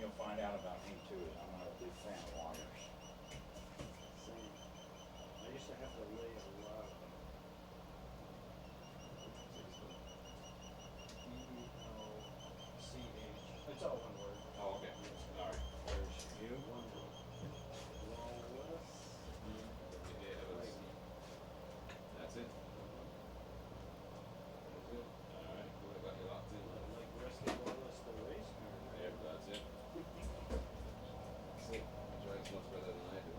you'll find out about me too, is I'm not a big fan of wires. Same. I used to have to lay a lot of them. ELCH. It's all one word. Oh, okay. All right. There's you. One word. Lawless. Yeah, that's it. That's it. All right. Cool. I got you locked in. Like Rusty Wallace, the race car. Yep, that's it. That's it. He drives much better than I do.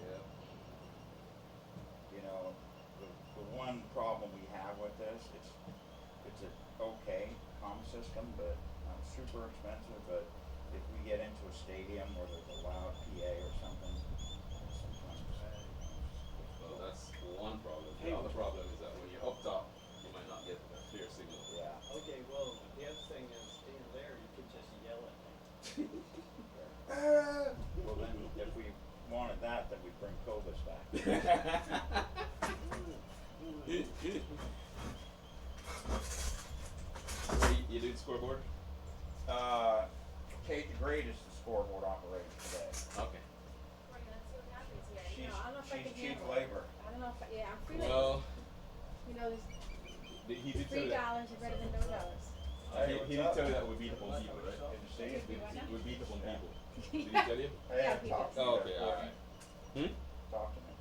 Yep. You know, the one problem we have with this, it's a okay comm system, but not super expensive, but if we get into a stadium where there's a loud PA or something, sometimes. Well, that's one problem. Hey. The other problem is that when you're up top, you might not get a clear signal. Yeah. Okay, well, the other thing is, being there, you could just yell at me. Well, then, if we wanted that, then we'd bring Cobus back. So you do the scoreboard? Kate the Great is the scoreboard operator today. Okay. We're gonna see what happens here. She's, You know, I don't know if I she's can cheap handle it. labor. I don't know if, yeah, I'm feeling, Well, you know, there's he did tell you that. $3 is better than no dollars. He did tell you that we're beatable people, right? Did you see it? We're beatable Yeah. people. Did he tell you? I had to talk to Oh, her okay, for all me. right. Hmm? Talk to me.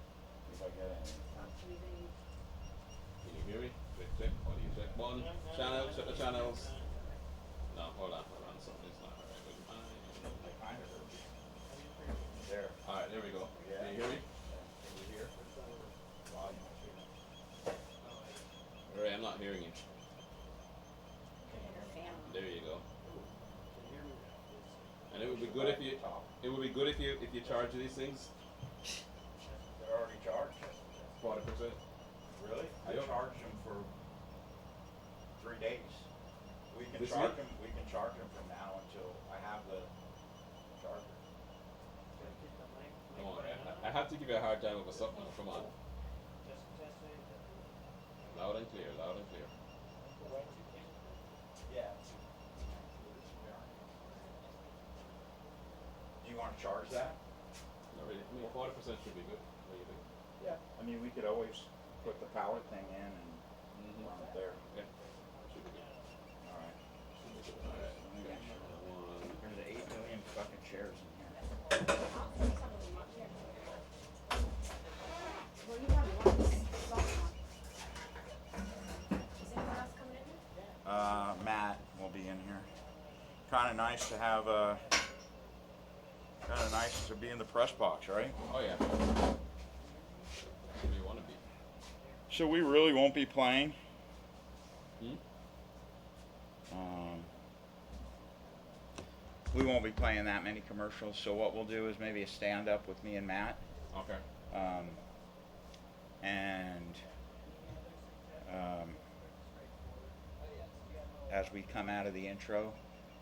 If I get any. Can you hear me? Check. What do you check? One channel. Check the channels. No, hold on. Something's not alright with mine. I kind of heard you. There. All right, there we go. Yeah. Can you hear me? Can you hear? Volume, I see. All right, I'm not hearing you. There you go. And it would be good if you. It would be good if you charge these things. They're already charged? 40%. Really? I Yep. charged them for 3 days. We can This charge week? them. We can charge them from now until I have the charger. Come on, man. I have to give you a hard time over something. Come on. Loud and clear. Loud and clear. Yeah. Do you want to charge that? Not really. I mean, 40% should be good. What do you think? Yeah. I mean, we could always put the power thing in and run it there. Yeah. Should be good. All right. All right. Let me make sure. One. There's 8 million fucking chairs in here. I'll take some of them up here. Well, you have one soft one. Is anyone else coming in here? Matt will be in here. Kind of nice to have, kind of nice to be in the press box, right? Oh yeah. Where do you want to be? So we really won't be playing. Hmm? We won't be playing that many commercials. So what we'll do is maybe a stand-up with me and Matt. Okay. And as we come out of the intro,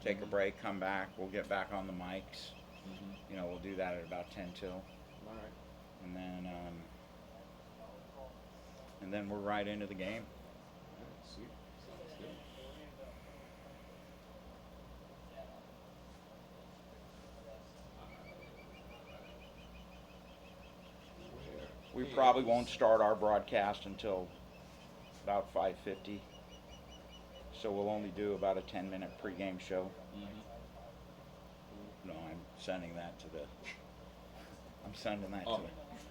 take a break, come back, we'll get back on the mics. Mm-hmm. You know, we'll do that at about 10 till. All right. And then we're right into the game. All right. Sweet. Sounds good. We probably won't start our broadcast until about 5:50. So we'll only do about a 10-minute pregame show. Mm-hmm. No, I'm sending that to the. I'm sending that Oh. to.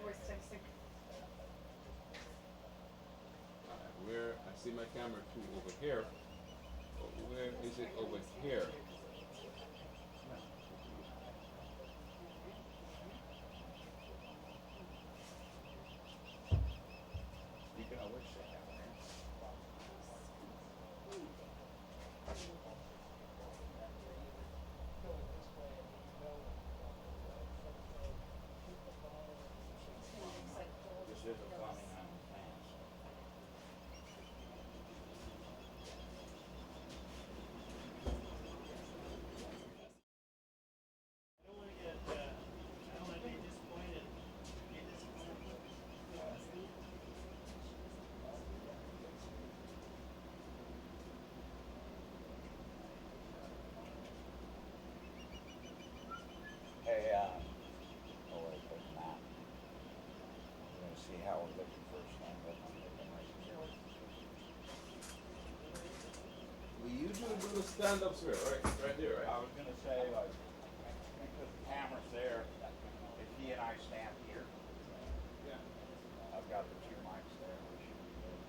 Voice texting. Where I see my camera too over here, but where is it over here? You can always sit down there. This is a plumbing on the plans. always looking for a stand-up, I'm thinking like, We usually do the stand-ups here, right there, I right? was gonna say, like, because the camera's there, if he and I stand here, Yeah. I've got the two mics there, we should be good.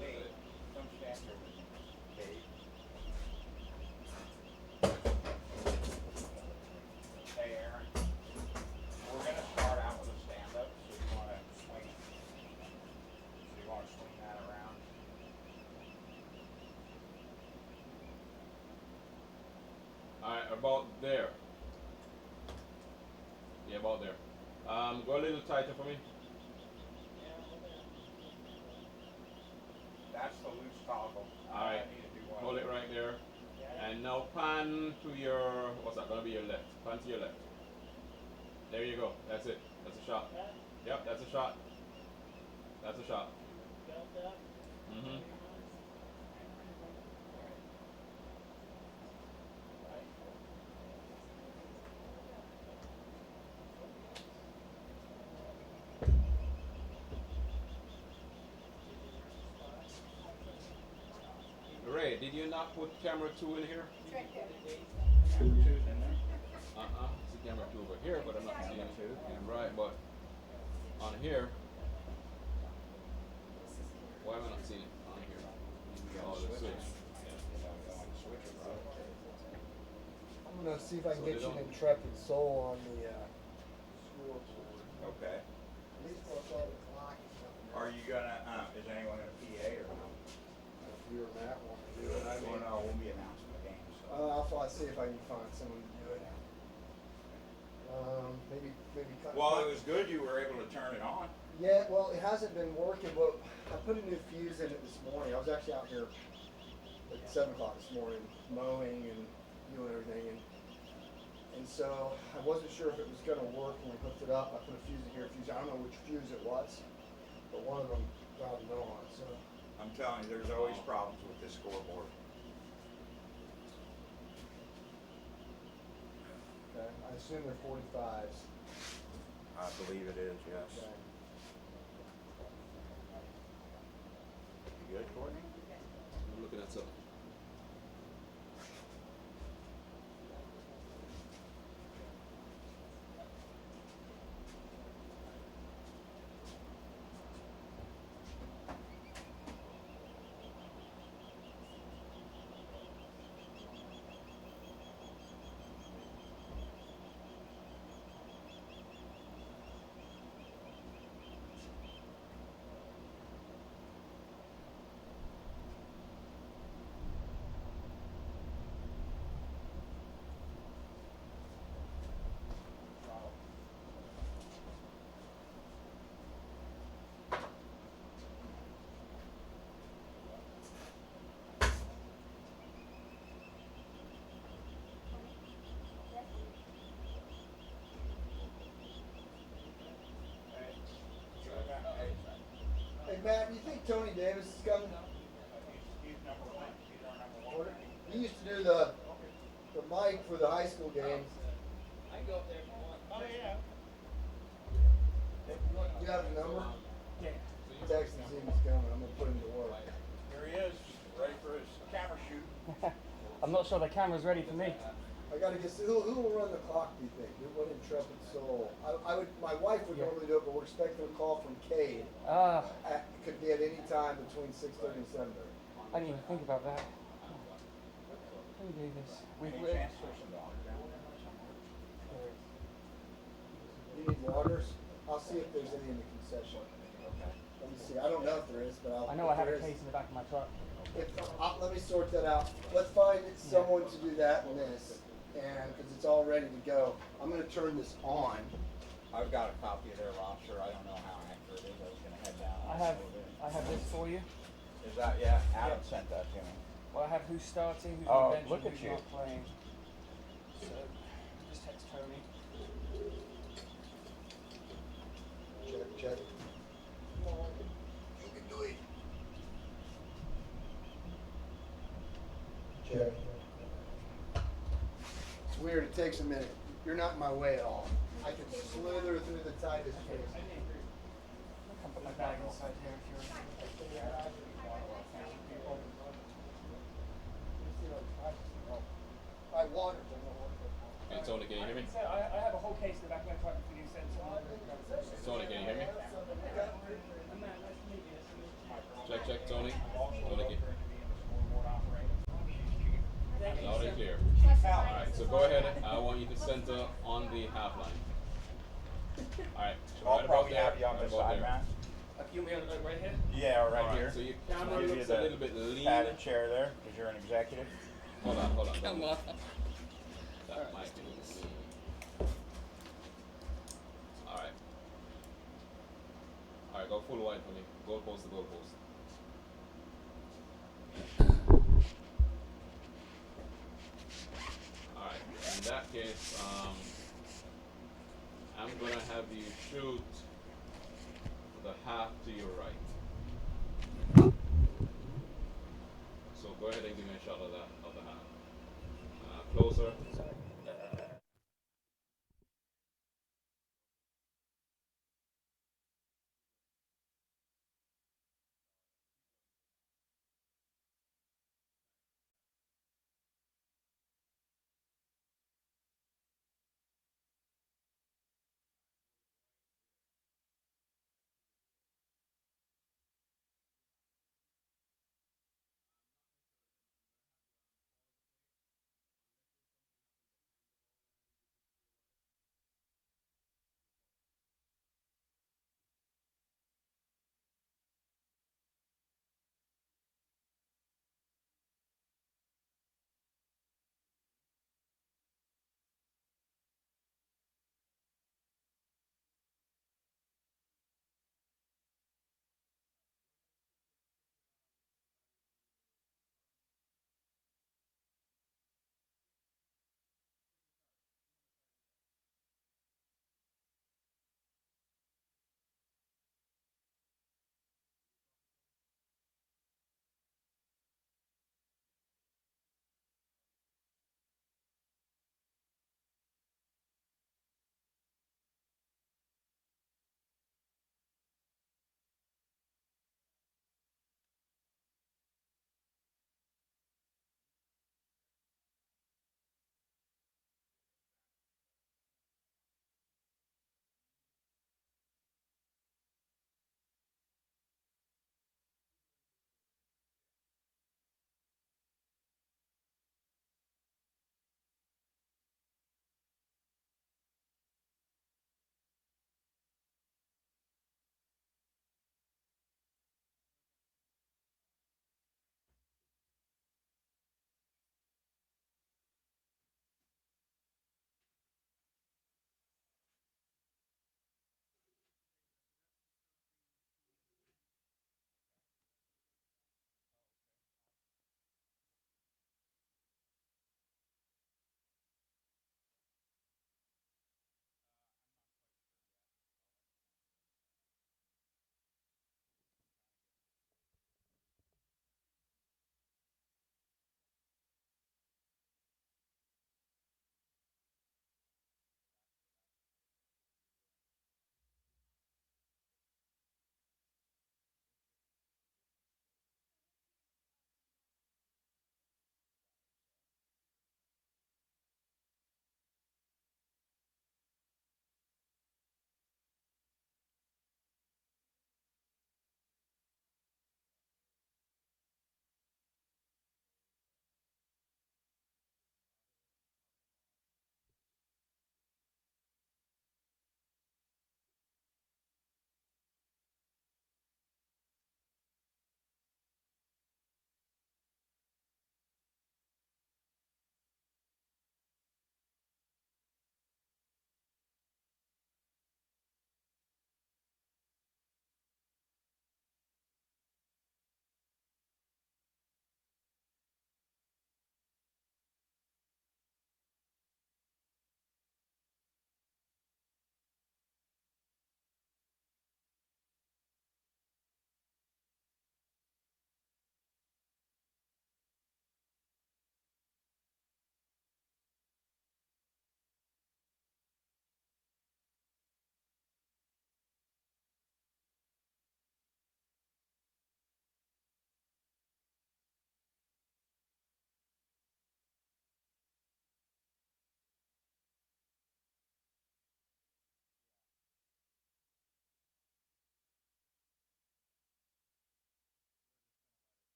Hey, come stand here with me, Dave. Hey, Aaron, we're gonna start out with a stand-up, so you wanna swing it? So you wanna swing that around? Alright, about there. Yeah, about there. Go a little tighter for me. That's the loose toggle. Alright, I need to do one. hold it right there. And now pan to your, what's that, gonna be your left. Pan to your left. There you go, that's it. That's a shot. Yep, that's a shot. That's a shot. Mm-hmm. Ray, did you not put camera 2 in here? It's right there. Camera two's in there. See camera 2 over here, but I'm not seeing Camera two. it. Right, but on here, why am I not seeing it on here? Oh, the switch. Yeah. You know, you don't want to switch it, bro. I'm gonna see if I can So get they you an don't- Intrepid Soul on the scoreboard. Okay. At least for all the clock and stuff. Are you gonna, is anyone gonna PA or no? If you or Matt want to do it, I Well, mean, no, we'll be announcing the game, so. I'll see if I can find someone to do it. Maybe cut. Well, it was good you were able to turn it on. Yeah, well, it hasn't been working, but I put a new fuse in it this morning. I was actually out here at 7 o'clock this morning, mowing and doing everything, and so I wasn't sure if it was gonna work when we hooked it up. I put a fuse in here, I don't know which fuse it was, but one of them got no on, so. I'm telling you, there's always problems with this scoreboard. Okay, I assume they're 45s. I believe it is, yes. Okay. You good, Courtney? I'm looking at something. Hey Matt, do you think Tony Davis is coming? He's number one. He's our number one. He used to do the mic for the high school games. I can go up there if you want. Oh, yeah. You have his number? Yeah. Text and see if he's coming. I'm gonna put him to work. Here he is, ready for his camera shoot. I'm not sure the camera's ready for me. I gotta get, who will run the clock, do you think? What Intrepid Soul? My wife would Yeah. normally do it, but we're expecting a call from Cade. Could be at any time between 6:30 and 7:30. I didn't even think about that. How do we do this? Any chance there's some water down there somewhere? You need waters? I'll see if there's any in the concession. Okay. Let me see. I don't know if there is, but I know I if have there a is- case in the back of my truck. Let me sort that out. Let's find someone to do that and this, and, cause it's all ready to go. I'm gonna turn this on. I've got a copy of their roster, I don't know how accurate it is, I was gonna head down. I have this for you. Is that, yeah, Adam sent that to me. Well, I have who's starting, who's Oh, on bench, look and at who's you. not playing. So, just text Tony. Check. You can do it. Check. It's weird, it takes a minute. You're not in my way at all. I can slither through the tightest case. I can put my bag inside here if you're. I watered them. Hey, Tony, can you hear me? I have a whole case in the back of my truck if you send someone. Tony, can you hear me? Check, Tony. Tony, can... Loud and clear. Alright, so go ahead. I want you to center on the half line. Alright, so I'll right about probably there. have you on Right the about side, there. Matt. You mean right here? Yeah, right Alright, here. so your camera Give you looks the a little bit lean. padded chair there, because you're an executive. Hold on. Come on. That might be lean. Alright. Alright, go full wide for me. Goalpost to goalpost. Alright, in that case, I'm gonna have you shoot the half to your right. So go ahead and give me a shot of the half. Closer.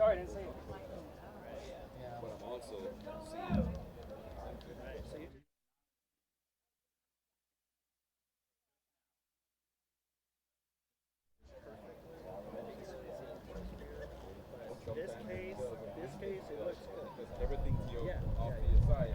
Sorry, I didn't see you. Yeah. But I'm also seeing. Right, so you, this case, it looks good. Because everything's your Yeah, off yeah, to your side.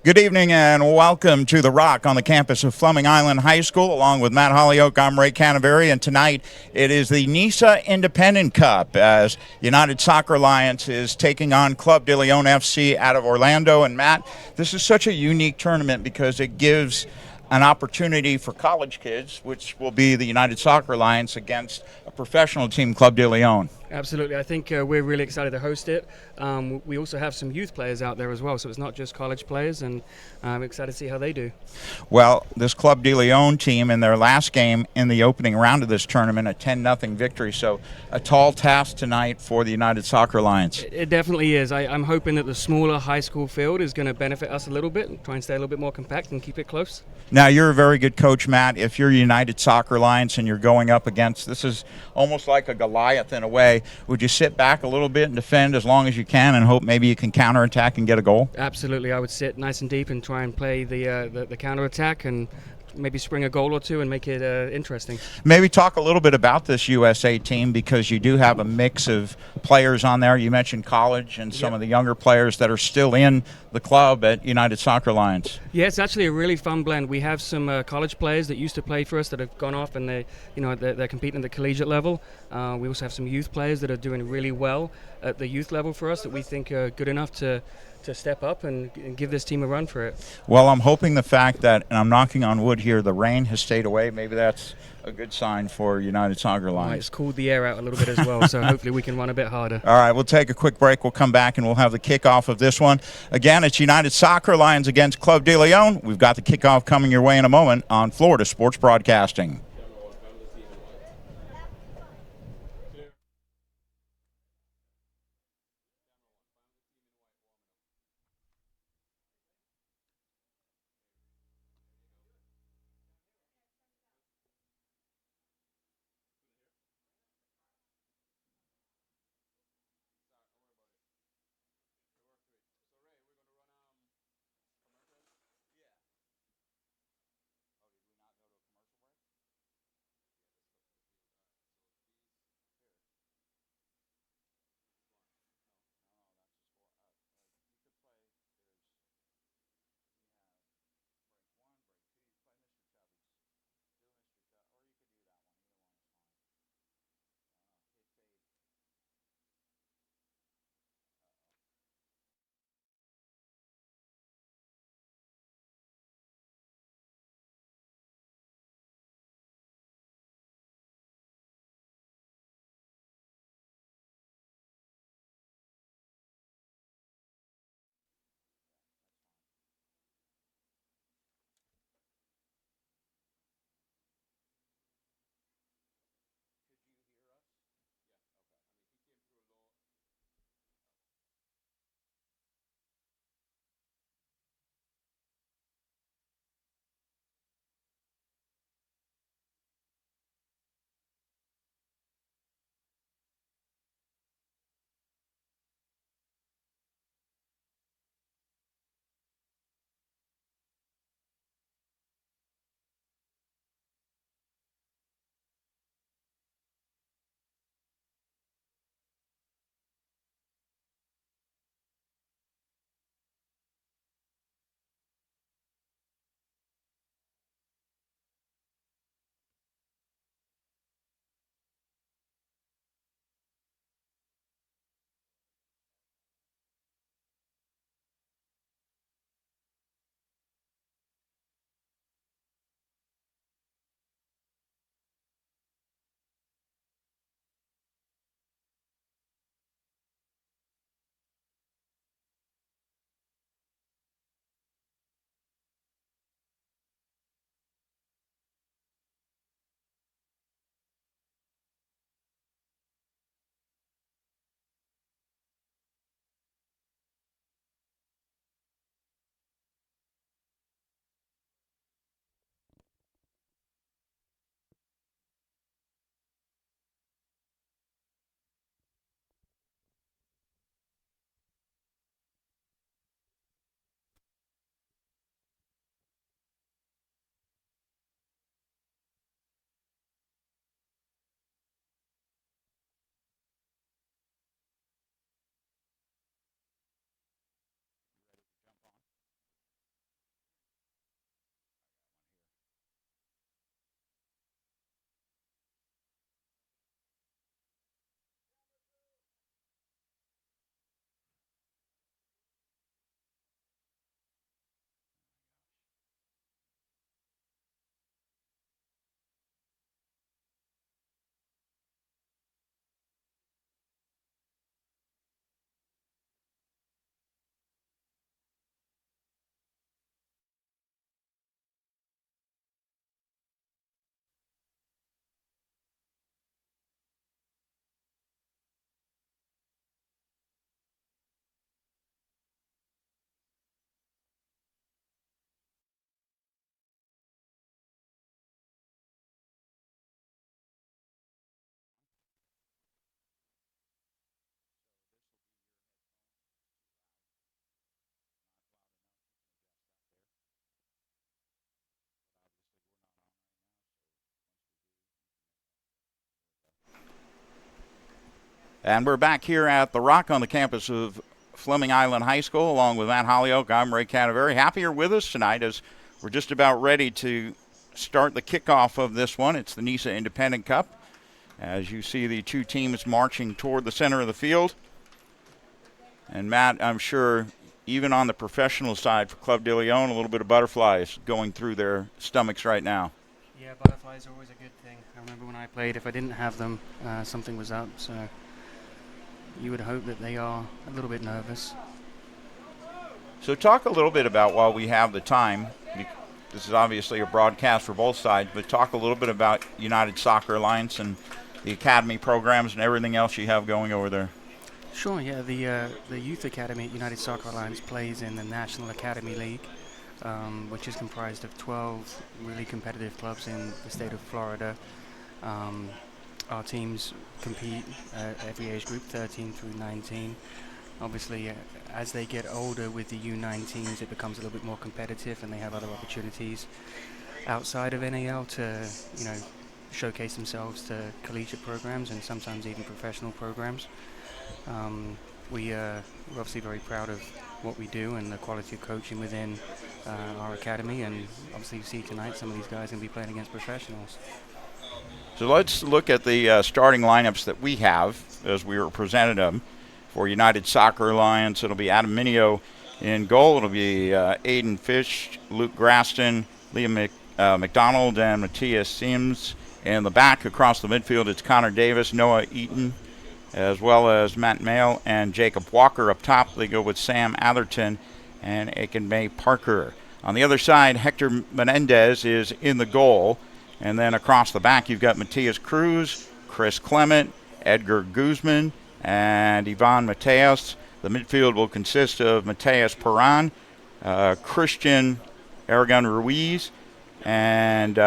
Good evening and welcome to The Rock on the campus of Fleming Island High School. Along with Matt Hollyoak, I'm Ray Canaveri, and tonight it is the NISA Independent Cup as United Soccer Alliance is taking on Club de Lyon FC out of Orlando. And Matt, this is such a unique tournament because it gives an opportunity for college kids, which will be the United Soccer Alliance, against a professional team, Club de Lyon. Absolutely. I think we're really excited to host it. We also have some youth players out there as well, so it's not just college players, and I'm excited to see how they do. Well, this Club de Lyon team in their last game in the opening round of this tournament, a 10-0 victory, so a tall task tonight for the United Soccer Alliance. It definitely is. I'm hoping that the smaller high school field is going to benefit us a little bit and try and stay a little bit more compact and keep it close. Now, you're a very good coach, Matt. If you're United Soccer Alliance and you're going up against, this is almost like a Goliath in a way, would you sit back a little bit and defend as long as you can and hope maybe you can counterattack and get a goal? Absolutely. I would sit nice and deep and try and play the counterattack and maybe spring a goal or two and make it interesting. Maybe talk a little bit about this USA team, because you do have a mix of players on there. You mentioned college and some of the younger players that are still in the club at United Soccer Alliance. Yeah, it's actually a really fun blend. We have some college players that used to play for us that have gone off and they're competing at the collegiate level. We also have some youth players that are doing really well at the youth level for us that we think are good enough to step up and give this team a run for it. Well, I'm hoping the fact that, and I'm knocking on wood here, the rain has stayed away. Maybe that's a good sign for United Soccer Alliance. It's cooled the air out a little bit as well, so hopefully we can run a bit harder. All right, we'll take a quick break. We'll come back and we'll have the kickoff of this one. Again, it's United Soccer Alliance against Club de Lyon. We've got the kickoff coming your way in a moment on Florida Sports Broadcasting. And we're back here at The Rock on the campus of Fleming Island High School, along with Matt Hollyoak. I'm Ray Canavari. Happy you're with us tonight as we're just about ready to start the kickoff of this one. It's the NISA Independent Cup. As you see the two teams marching toward the center of the field. And Matt, I'm sure even on the professional side for Club de Lyon, a little bit of butterflies going through their stomachs right now. Yeah, butterflies are always a good thing. I remember when I played, if I didn't have them, something was up. So you would hope that they are a little bit nervous. So talk a little bit about, while we have the time, this is obviously a broadcast for both sides, but talk a little bit about United Soccer Alliance and the academy programs and everything else you have going over there. Sure, yeah. The Youth Academy at United Soccer Alliance plays in the National Academy League, which is comprised of 12 really competitive clubs in the state of Florida. Our teams compete every age group, 13 through 19. Obviously, as they get older with the U19s, it becomes a little bit more competitive, and they have other opportunities outside of NAL to, showcase themselves to collegiate programs and sometimes even professional programs. We're obviously very proud of what we do and the quality of coaching within our academy, and obviously you see tonight some of these guys going to be playing against professionals. So let's look at the starting lineups that we have as we were presented them. For United Soccer Alliance, it'll be Adam Minio in goal. It'll be Aiden Fish, Luke Graston, Liam McDonald, and Matthias Sims. In the back, across the midfield, it's Connor Davis, Noah Eaton, as well as Matt Mail and Jacob Walker. Up top, they go with Sam Atherton and Aiken May Parker. On the other side, Hector Menendez is in the goal. And then across the back, you've got Matias Cruz, Chris Clement, Edgar Guzman, and Ivan Mateos. The midfield will consist of Mateus Perron, Christian Aragon Ruiz, and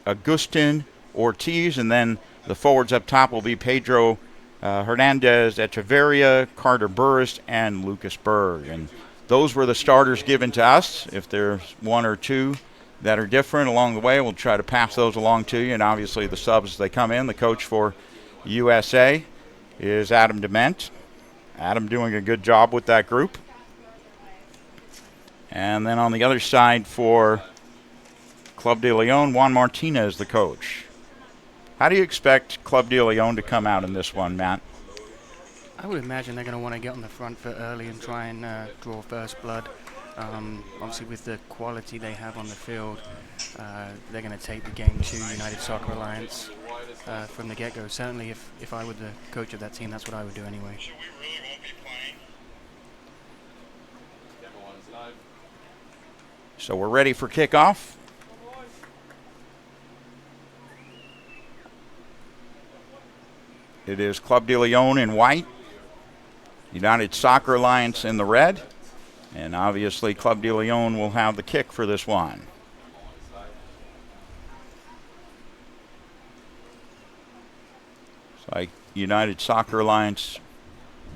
Agustin Ortiz. And then the forwards up top will be Pedro Hernandez Echeverria, Carter Burris, and Lucas Berg. And those were the starters given to us. If there's one or two that are different along the way, we'll try to pass those along to you. And obviously the subs as they come in. The coach for USA is Adam Dement. Adam doing a good job with that group. And then on the other side for Club de Lyon, Juan Martinez, the coach. How do you expect Club de Lyon to come out in this one, Matt? I would imagine they're going to want to get on the front foot early and try and draw first blood. Obviously, with the quality they have on the field, they're going to take the game to United Soccer Alliance from the get-go. Certainly, if I were the coach of that team, that's what I would do anyway. So we really won't be playing. So we're ready for kickoff. It is Club de Lyon in white, United Soccer Alliance in the red, and obviously Club de Lyon will have the kick for this one. It's like United Soccer Alliance,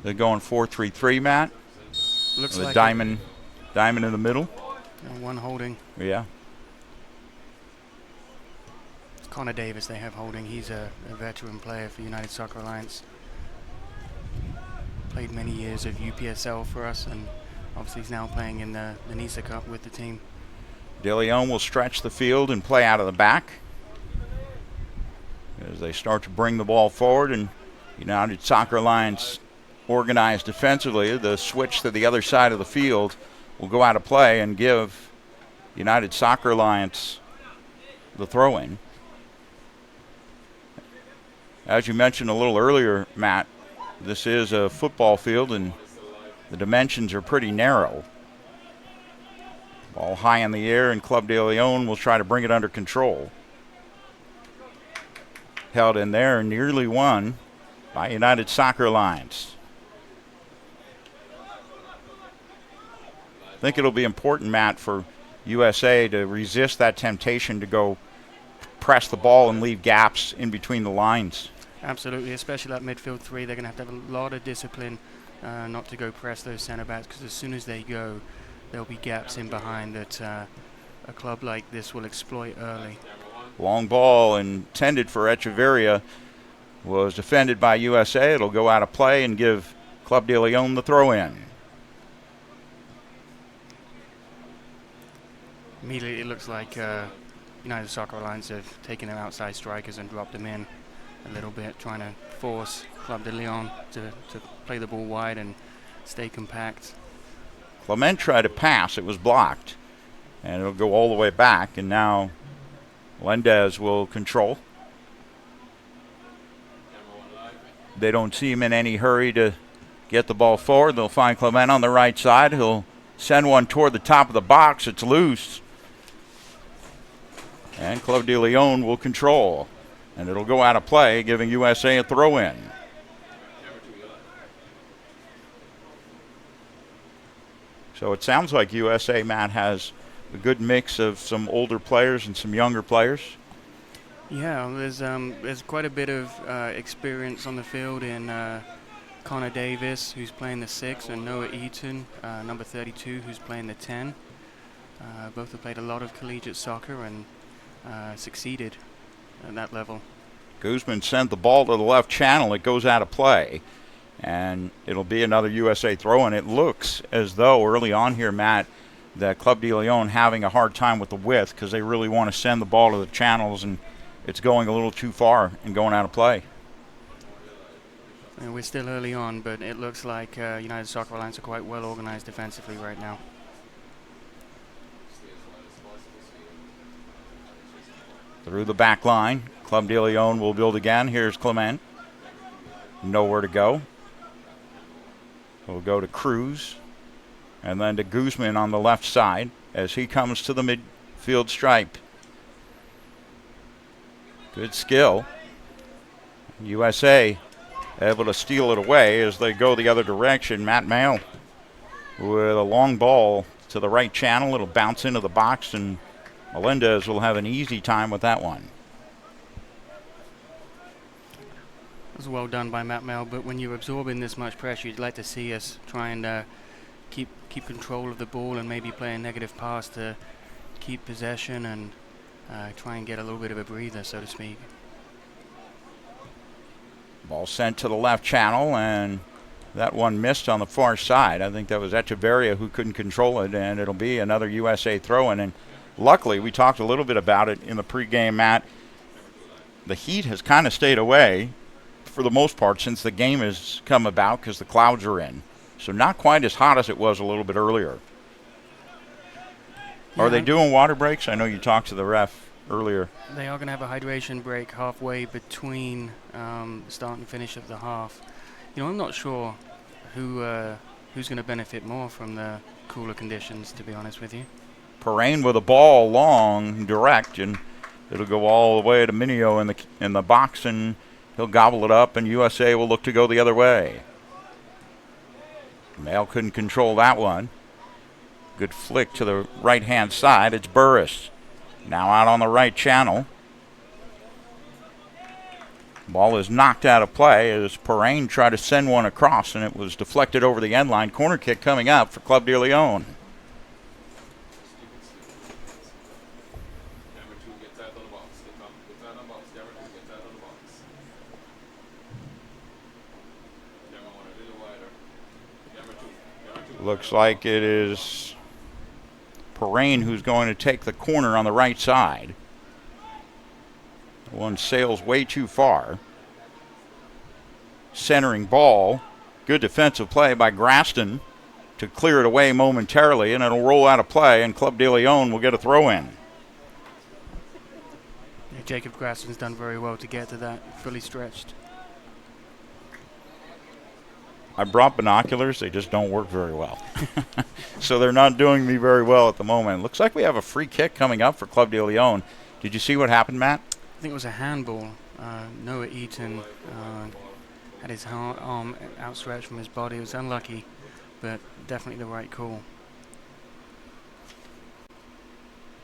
they're going 4-3-3, Matt. Looks With like diamond in the middle. one holding. Yeah. Connor Davis they have holding. He's a veteran player for United Soccer Alliance. Played many years of UPSL for us, and obviously he's now playing in the NISA Cup with the team. De Lyon will stretch the field and play out of the back as they start to bring the ball forward, and United Soccer Alliance organized defensively. The switch to the other side of the field will go out of play and give United Soccer Alliance the throw-in. As you mentioned a little earlier, Matt, this is a football field and the dimensions are pretty narrow. Ball high in the air, and Club de Lyon will try to bring it under control. Held in there and nearly won by United Soccer Alliance. I think it'll be important, Matt, for USA to resist that temptation to go press the ball and leave gaps in between the lines. Absolutely, especially that midfield three. They're going to have a lot of discipline not to go press those centre backs, because as soon as they go, there'll be gaps in behind that a club like this will exploit early. Long ball intended for Echeverria. was defended by USA. It'll go out of play and give Club de Lyon the throw in. Immediately, it looks like United Soccer Alliance have taken their outside strikers and dropped them in a little bit, trying to force Club de Lyon to play the ball wide and stay compact. Clement tried to pass. It was blocked. And it'll go all the way back. And now Melendez will control. They don't seem in any hurry to get the ball forward. They'll find Clement on the right side. He'll send one toward the top of the box. It's loose. And Club de Lyon will control. And it'll go out of play, giving USA a throw in. So it sounds like USA, Matt, has a good mix of some older players and some younger players. Yeah, there's quite a bit of experience on the field in Connor Davis, who's playing the 6, and Noah Eaton, number 32, who's playing the 10. Both have played a lot of collegiate soccer and succeeded at that level. Guzman sent the ball to the left channel. It goes out of play. And it'll be another USA throw, and it looks as though early on here, Matt, that Club de Lyon having a hard time with the width because they really want to send the ball to the channels, and it's going a little too far and going out of play. And we're still early on, but it looks like United Soccer Alliance are quite well organized defensively right now. Through the back line, Club de Lyon will build again. Here's Clement. Nowhere to go. We'll go to Cruz and then to Guzman on the left side as he comes to the midfield stripe. Good skill. USA able to steal it away as they go the other direction. Matt Mail with a long ball to the right channel. It'll bounce into the box, and Melendez will have an easy time with that one. It was well done by Matt Mel, but when you're absorbing this much pressure, you'd like to see us try and keep control of the ball and maybe play a negative pass to keep possession and try and get a little bit of a breather, so to speak. Ball sent to the left channel, and that one missed on the far side. I think that was Echeverria who couldn't control it, and it'll be another USA throw-in. And luckily, we talked a little bit about it in the pregame, Matt. The heat has kind of stayed away for the most part since the game has come about because the clouds are in. So not quite as hot as it was a little bit earlier. Yeah. Are they doing water breaks? I know you talked to the ref earlier. They are going to have a hydration break halfway between start and finish of the half. You know, I'm not sure who's going to benefit more from the cooler conditions, to be honest with you. Perrine with a ball long, direct, and it'll go all the way to Minio in the box, and he'll gobble it up, and USA will look to go the other way. Mail couldn't control that one. Good flick to the right-hand side. It's Burris. Now out on the right channel. Ball is knocked out of play as Perrine tried to send one across, and it was deflected over the end line. Corner kick coming up for Club de Lyon. Looks like it is Perrine who's going to take the corner on the right side. One sails way too far. Centering ball. Good defensive play by Graston to clear it away momentarily, and it'll roll out of play, and Club de Lyon will get a throw in. Yeah, Jacob Graston's done very well to get to that fully stretched. I brought binoculars. They just don't work very well. So they're not doing me very well at the moment. Looks like we have a free kick coming up for Club de Lyon. Did you see what happened, Matt? I think it was a handball. Noah Eaton had his arm outstretched from his body. It was unlucky, but definitely the right call.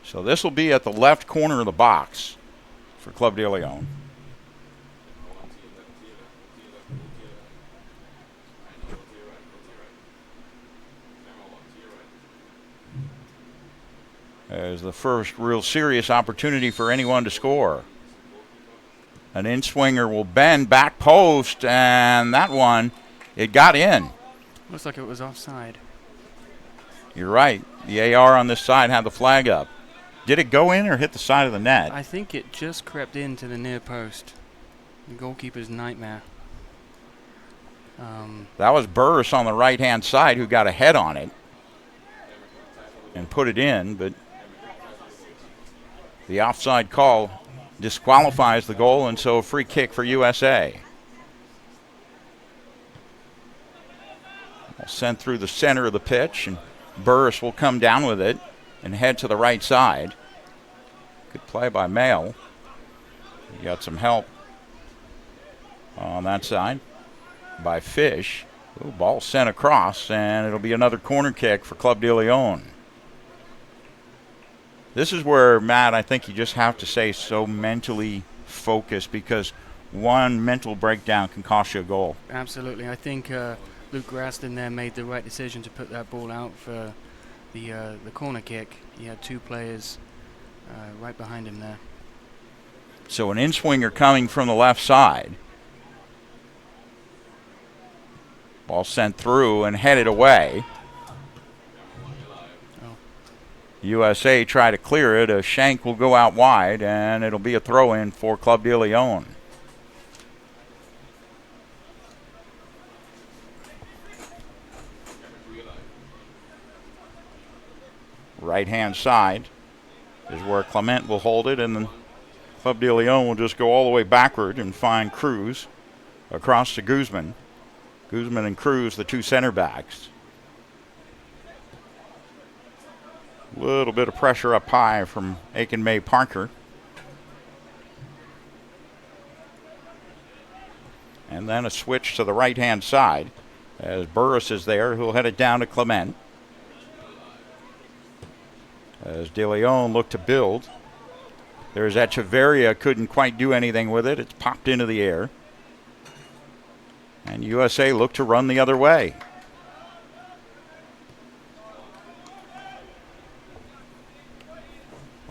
So this will be at the left corner of the box for Club de Lyon. As the first real serious opportunity for anyone to score. An in-swinger will bend, back post, and that one, it got in. Looks like it was offside. You're right. The AR on this side had the flag up. Did it go in or hit the side of the net? I think it just crept into the near post. The goalkeeper's nightmare. That was Burris on the right-hand side who got a head on it and put it in, but the offside call disqualifies the goal, and so a free kick for USA. Sent through the center of the pitch, and Burris will come down with it and head to the right side. Good play by Mail. He got some help on that side by Fish. Ooh, ball sent across, and it'll be another corner kick for Club de Lyon. This is where, Matt, I think you just have to stay so mentally focused, because one mental breakdown can cost you a goal. Absolutely. I think Luke Graston there made the right decision to put that ball out for the corner kick. He had two players right behind him there. So an in-swinger coming from the left side. Ball sent through and headed away. USA try to clear it. A shank will go out wide, and it'll be a throw-in for Club de Lyon. Right-hand side is where Clement will hold it, and then Club de Lyon will just go all the way backward and find Cruz across to Guzman. Guzman and Cruz, the two center backs. A little bit of pressure up high from Aiken May Parker. And then a switch to the right-hand side as Burris is there, who'll head it down to Clement. As De Leon looked to build. There's Echeverria, couldn't quite do anything with it. It's popped into the air. And USA looked to run the other way.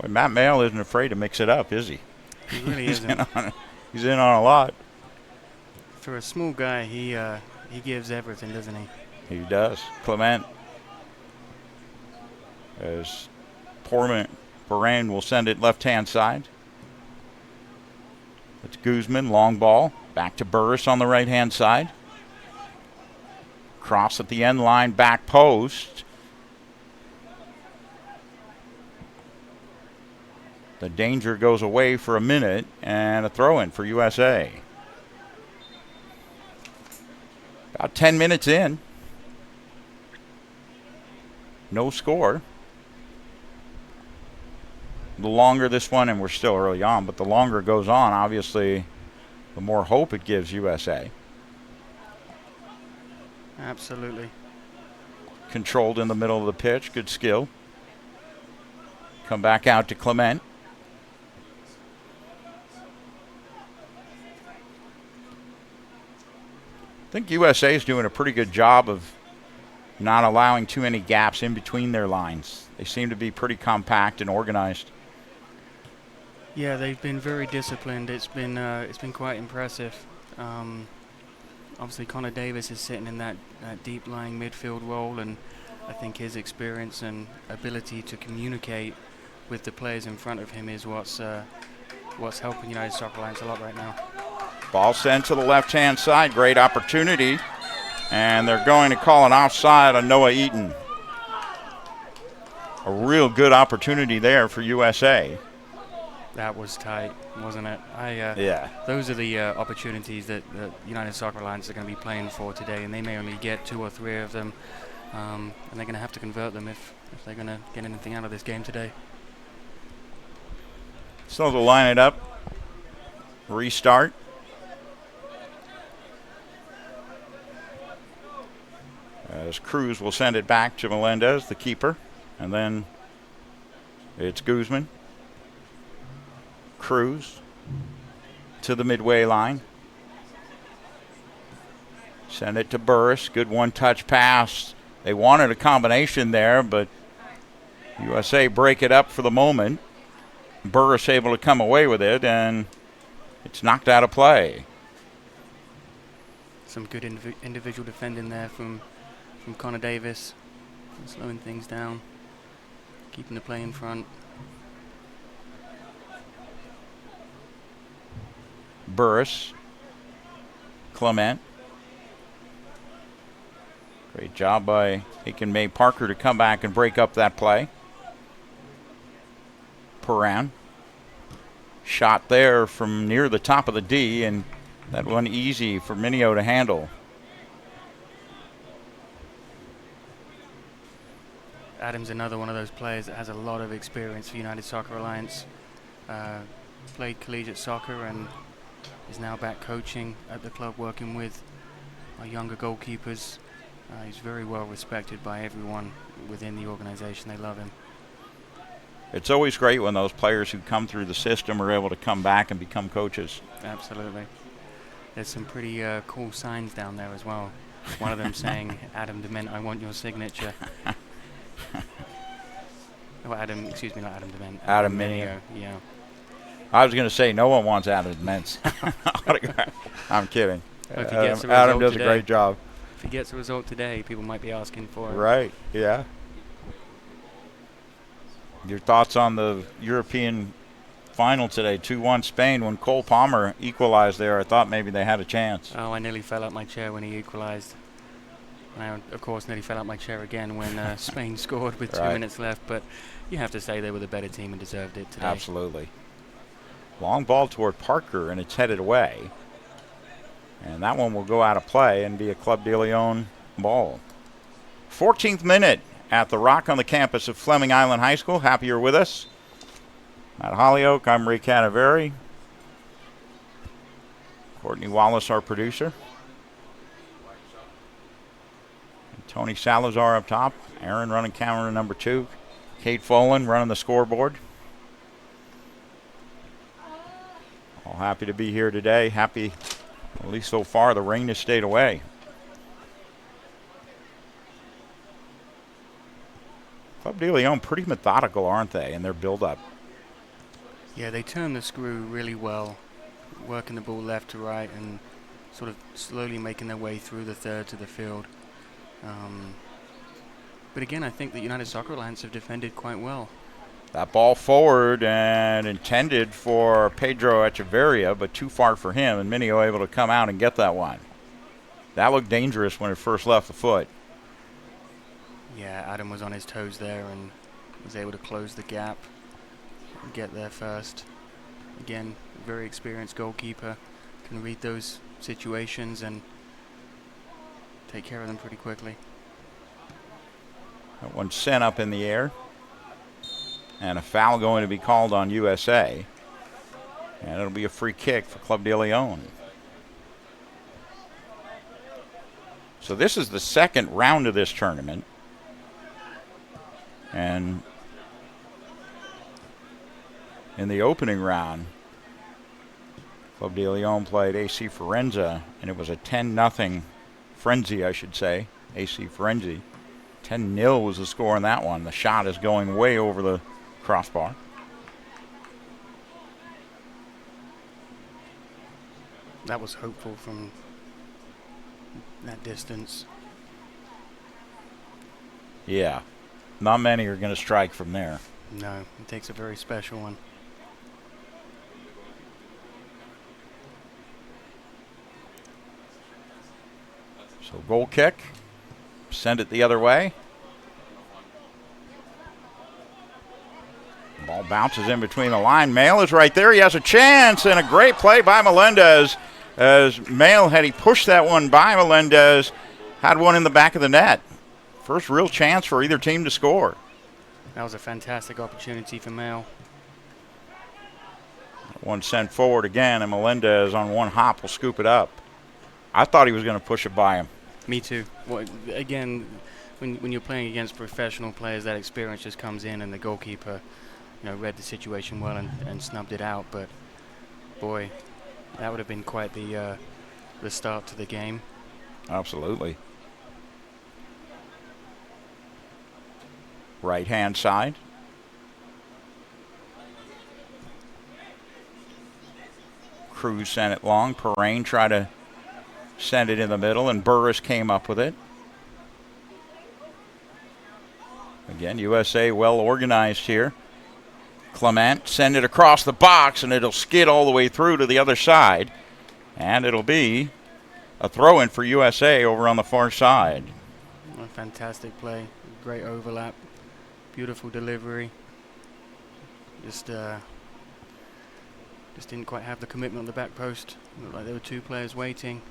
Boy, Matt Mail isn't afraid to mix it up, is he? He really He's isn't. He's in on a lot. For a small guy, he gives everything, doesn't he? He does. Clement. As Borain will send it left-hand side. It's Guzman, long ball. Back to Burris on the right-hand side. Cross at the end line, back post. The danger goes away for a minute, and a throw-in for USA. About 10 minutes in. No score. The longer this one, and we're still early on, but the longer it goes on, obviously, the more hope it gives USA. Absolutely. Controlled in the middle of the pitch, good skill. Come back out to Clement. I think USA is doing a pretty good job of not allowing too many gaps in between their lines. They seem to be pretty compact and organized. Yeah, they've been very disciplined. It's been quite impressive. Obviously, Connor Davis is sitting in that deep lying midfield role, and I think his experience and ability to communicate with the players in front of him is what's helping United Soccer Alliance a lot right now. Ball sent to the left-hand side. Great opportunity. And they're going to call an offside on Noah Eaton. A real good opportunity there for USA. That was tight, wasn't it? Yeah. Those are the opportunities that United Soccer Alliance are going to be playing for today, and they may only get 2 or 3 of them, and they're going to have to convert them if they're going to get anything out of this game today. So they'll line it up. Restart. As Cruz will send it back to Melendez, the keeper. And then it's Guzman. Cruz to the midway line. Send it to Burris. Good one-touch pass. They wanted a combination there, but USA break it up for the moment. Burris able to come away with it, and It's knocked out of play. Some good individual defending there from Connor Davis, slowing things down, keeping the play in front. Burris, Clement. Great job by Aiken May Parker to come back and break up that play. Perrin. Shot there from near the top of the D, and that one easy for Minio to handle. Adams, another one of those players that has a lot of experience for United Soccer Alliance. Played collegiate soccer and is now back coaching at the club, working with our younger goalkeepers. He's very well respected by everyone within the organization. They love him. It's always great when those players who come through the system are able to come back and become coaches. Absolutely. There's some pretty cool signs down there as well. One of them saying, Adam Dement, I want your signature. Oh, Adam, excuse me, not Adam Dement. Adam Minio. Yeah. I was going to say no one wants Adam Dement's autograph. I'm kidding. Well, if he gets the Adam result does today, a great job. If he gets a result today, people might be asking for it. Right, yeah. Your thoughts on the European final today, 2-1 Spain, when Cole Palmer equalized there? I thought maybe they had a chance. Oh, I nearly fell out my chair when he equalized. I, of course, nearly fell out my chair again when Spain scored with 2 minutes left, but you have to say they were the better team and deserved it today. Absolutely. Long ball toward Parker, and it's headed away. And that one will go out of play and be a Club de Lyon ball. 14th minute at the Rock on the campus of Fleming Island High School. Happy you're with us. At Hollyoak, I'm Ray Canaveri. Courtney Wallace, our producer. And Tony Salazar up top. Aaron running counter number 2. Kate Folan running the scoreboard. All happy to be here today. Happy, at least so far, the rain has stayed away. Club de Lyon pretty methodical, aren't they, in their build-up? Yeah, they turn the screw really well, working the ball left to right and sort of slowly making their way through the third to the field. But again, I think the United Soccer Alliance have defended quite well. That ball forward and intended for Pedro Echeverria, but too far for him, and Minio able to come out and get that one. That looked dangerous when it first left the foot. Yeah, Adam was on his toes there and was able to close the gap and get there first. Again, very experienced goalkeeper, can read those situations and take care of them pretty quickly. That one sent up in the air. And a foul going to be called on USA. And it'll be a free kick for Club de Lyon. So this is the second round of this tournament. And in the opening round, Club de Lyon played AC Forenza, and it was a 10-0 frenzy, I should say, AC Forenzi. 10-0 was the score in that one. The shot is going way over the crossbar. That was hopeful from that distance. Yeah, not many are going to strike from there. No, it takes a very special one. So goal kick, send it the other way. Ball bounces in between the line. Mail is right there. He has a chance, and a great play by Melendez. As Mail, had he pushed that one by Melendez, had one in the back of the net. First real chance for either team to score. That was a fantastic opportunity for Mail. One sent forward again, and Melendez on one hop will scoop it up. I thought he was going to push it by him. Me too. Well, again, when you're playing against professional players, that experience just comes in, and the goalkeeper, read the situation well and snubbed it out. But boy, that would have been quite the start to the game. Absolutely. Right hand side. Cruz sent it long. Perrine tried to send it in the middle, and Burris came up with it. Again, USA well organized here. Clement send it across the box, and it'll skid all the way through to the other side. And it'll be a throw-in for USA over on the far side. A fantastic play. Great overlap. Beautiful delivery. Just didn't quite have the commitment on the back post. Looked like there were two players waiting.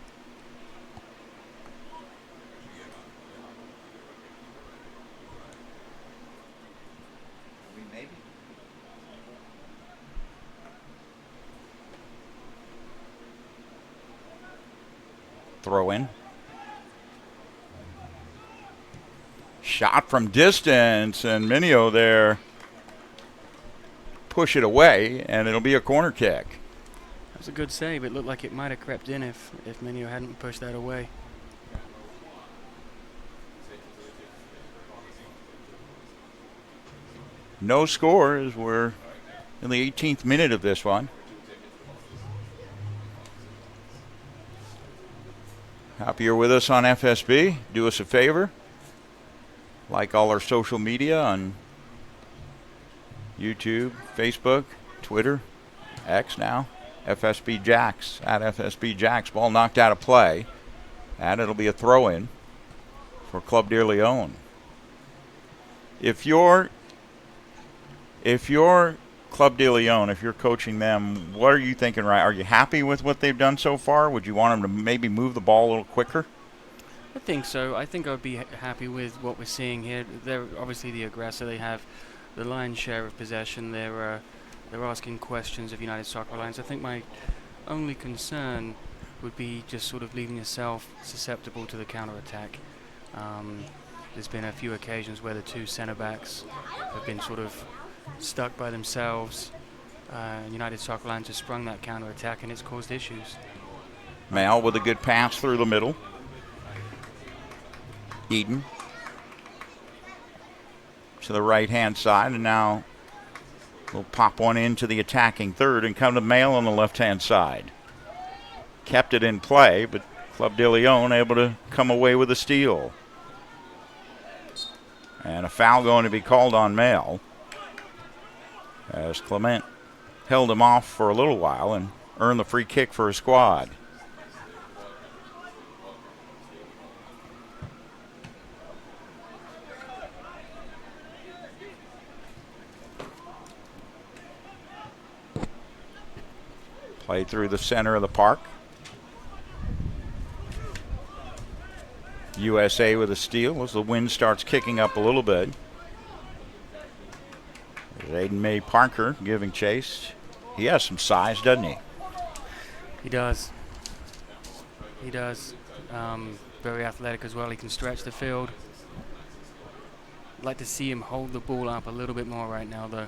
Throw in. Shot from distance, and Minio there push it away, and it'll be a corner kick. That was a good save. It looked like it might have crept in if Minio hadn't pushed that away. No score as we're in the 18th minute of this one. Happy you're with us on FSB. Do us a favor. Like all our social media on YouTube, Facebook, Twitter, X now. FSB Jacks, at FSB Jacks. Ball knocked out of play. And it'll be a throw-in for Club de Lyon. If you're Club de Lyon, if you're coaching them, what are you thinking, right? Are you happy with what they've done so far? Would you want them to maybe move the ball a little quicker? I think so. I think I'd be happy with what we're seeing here. They're obviously the aggressor. They have the lion's share of possession. They're asking questions of United Soccer Alliance. I think my only concern would be just sort of leaving yourself susceptible to the counter-attack. There's been a few occasions where the two centre-backs have been sort of stuck by themselves. United Soccer Alliance has sprung that counter-attack, and it's caused issues. Mal with a good pass through the middle. Eden to the right-hand side, and now we'll pop one into the attacking third and come to Mail on the left-hand side. Kept it in play, but Club de Lyon able to come away with a steal. And a foul going to be called on Mail, as Clement held him off for a little while and earned the free kick for his squad. Played through the center of the park. USA with a steal as the wind starts kicking up a little bit. Aiden May Parker giving chase. He has some size, doesn't he? He does. He does. Very athletic as well. He can stretch the field. I'd like to see him hold the ball up a little bit more right now, though.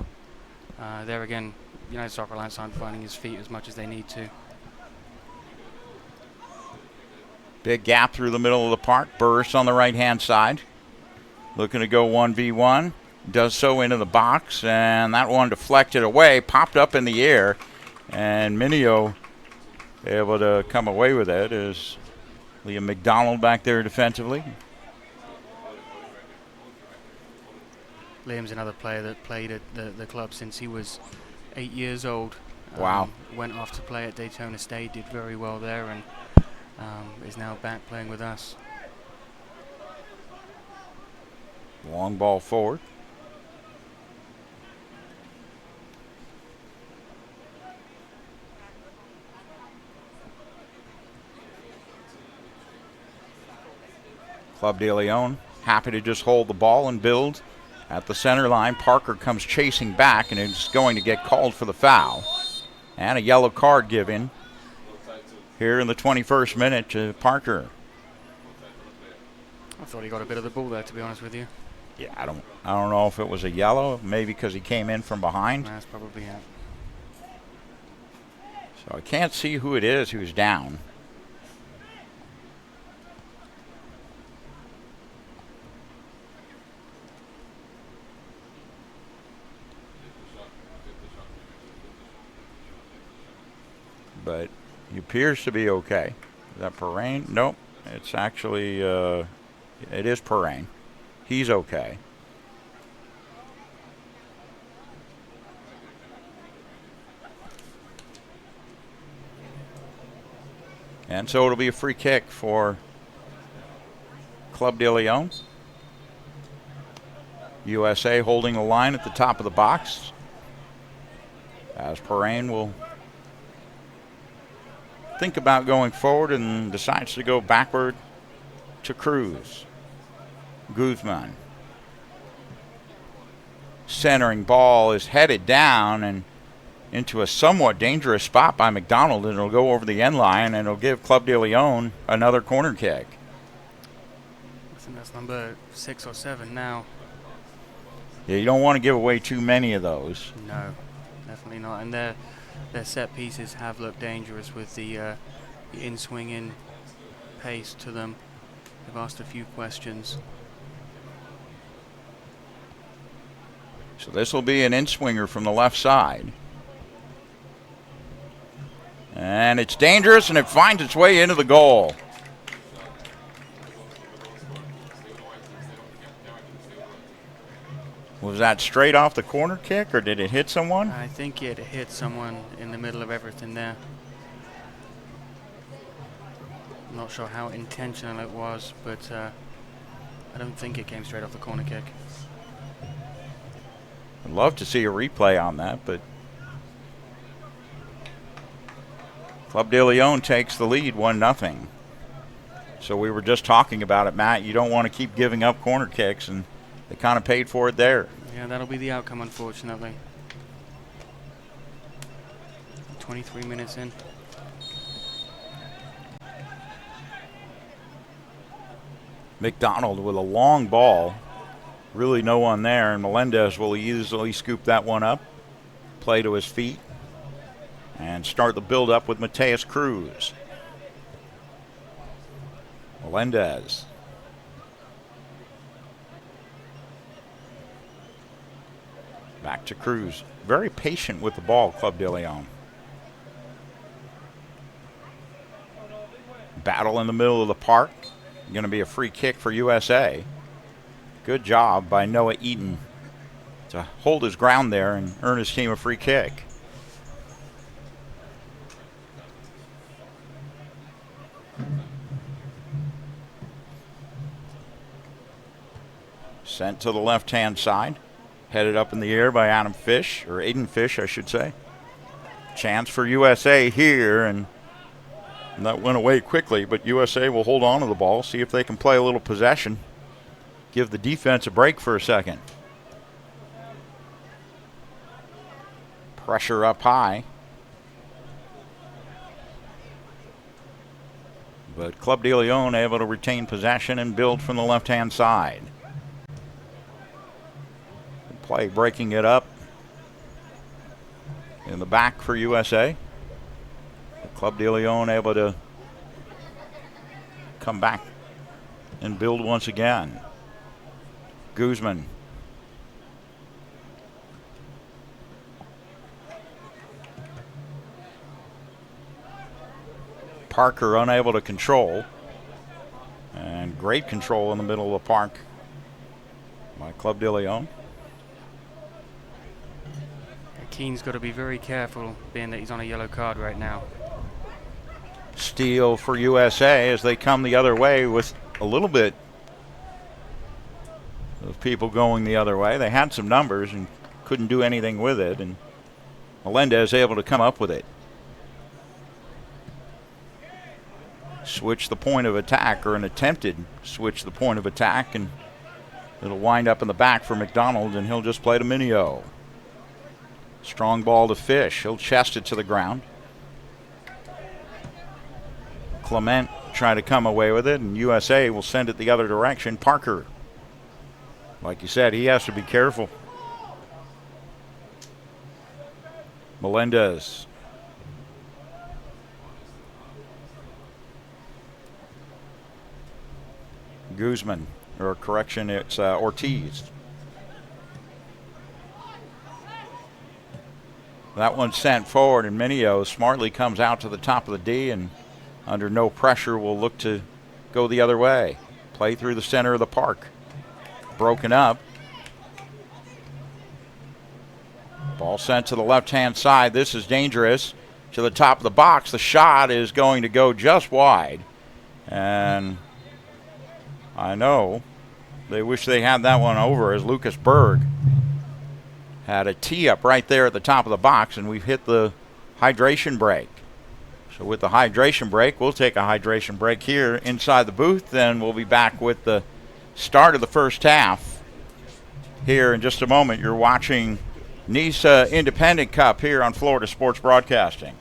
There again, United Soccer Alliance aren't finding his feet as much as they need to. Big gap through the middle of the park. Burris on the right-hand side. Looking to go 1v1. Does so into the box, and that one deflected away, popped up in the air, and Minio able to come away with it. Is Liam McDonald back there defensively? Liam's another player that played at the club since he was 8 years old. Wow. Went off to play at Daytona State, did very well there, and is now back playing with us. Long ball forward. Club de Lyon happy to just hold the ball and build at the center line. Parker comes chasing back and is going to get called for the foul. And a yellow card given here in the 21st minute to Parker. I thought he got a bit of the ball there, to be honest with you. Yeah, I don't know if it was a yellow, maybe because he came in from behind. That's probably it. So I can't see who it is who's down. But He appears to be okay. Is that Perrine? Nope. It's actually, it is Perrine. He's okay. And so it'll be a free kick for Club de Lyon. USA holding the line at the top of the box, as Perrine will think about going forward and decides to go backward to Cruz. Guzman. Centering ball is headed down and into a somewhat dangerous spot by McDonald, and it'll go over the end line, and it'll give Club de Lyon another corner kick. I think that's number 6 or 7 now. Yeah, you don't want to give away too many of those. No, definitely not. And their set pieces have looked dangerous with the in-swinging pace to them. They've asked a few questions. So this will be an in-swinger from the left side. And it's dangerous, and it finds its way into the goal. Was that straight off the corner kick, or did it hit someone? I think it hit someone in the middle of everything there. I'm not sure how intentional it was, but I don't think it came straight off the corner kick. I'd love to see a replay on that, but Club de Lyon takes the lead 1-0. So we were just talking about it, Matt. You don't want to keep giving up corner kicks, and they kind of paid for it there. Yeah, that'll be the outcome, unfortunately. 23 minutes in. McDonald with a long ball. Really no one there, and Melendez will easily scoop that one up, play to his feet, and start the build-up with Mateus Cruz. Melendez. Back to Cruz. Very patient with the ball, Club de Lyon. Battle in the middle of the park. Going to be a free kick for USA. Good job by Noah Eaton to hold his ground there and earn his team a free kick. Sent to the left-hand side. Headed up in the air by Adam Fish, or Aiden Fish, I should say. Chance for USA here, and that went away quickly, but USA will hold on to the ball, see if they can play a little possession. Give the defense a break for a second. Pressure up high. But Club de Lyon able to retain possession and build from the left-hand side. Play breaking it up in the back for USA. Club de Lyon able to come back and build once again. Guzman. Parker unable to control. And great control in the middle of the park by Club de Lyon. Keane's got to be very careful, being that he's on a yellow card right now. Steal for USA as they come the other way with a little bit of people going the other way. They had some numbers and couldn't do anything with it, and Melendez able to come up with it. Switch the point of attack, or an attempted switch the point of attack, and it'll wind up in the back for McDonald, and he'll just play to Minio. Strong ball to Fish. He'll chest it to the ground. Clement try to come away with it, and USA will send it the other direction. Parker, like you said, he has to be careful. Melendez. Guzman, or correction, it's Ortiz. That one's sent forward, and Minio smartly comes out to the top of the D and under no pressure will look to go the other way. Play through the center of the park. Broken up. Ball sent to the left-hand side. This is dangerous. To the top of the box. The shot is going to go just wide. And I know they wish they had that one over, as Lucas Berg had a tee up right there at the top of the box, and we've hit the hydration break. So with the hydration break, we'll take a hydration break here inside the booth, then we'll be back with the start of the first half. Here in just a moment, you're watching NISA Independent Cup here on Florida Sports Broadcasting.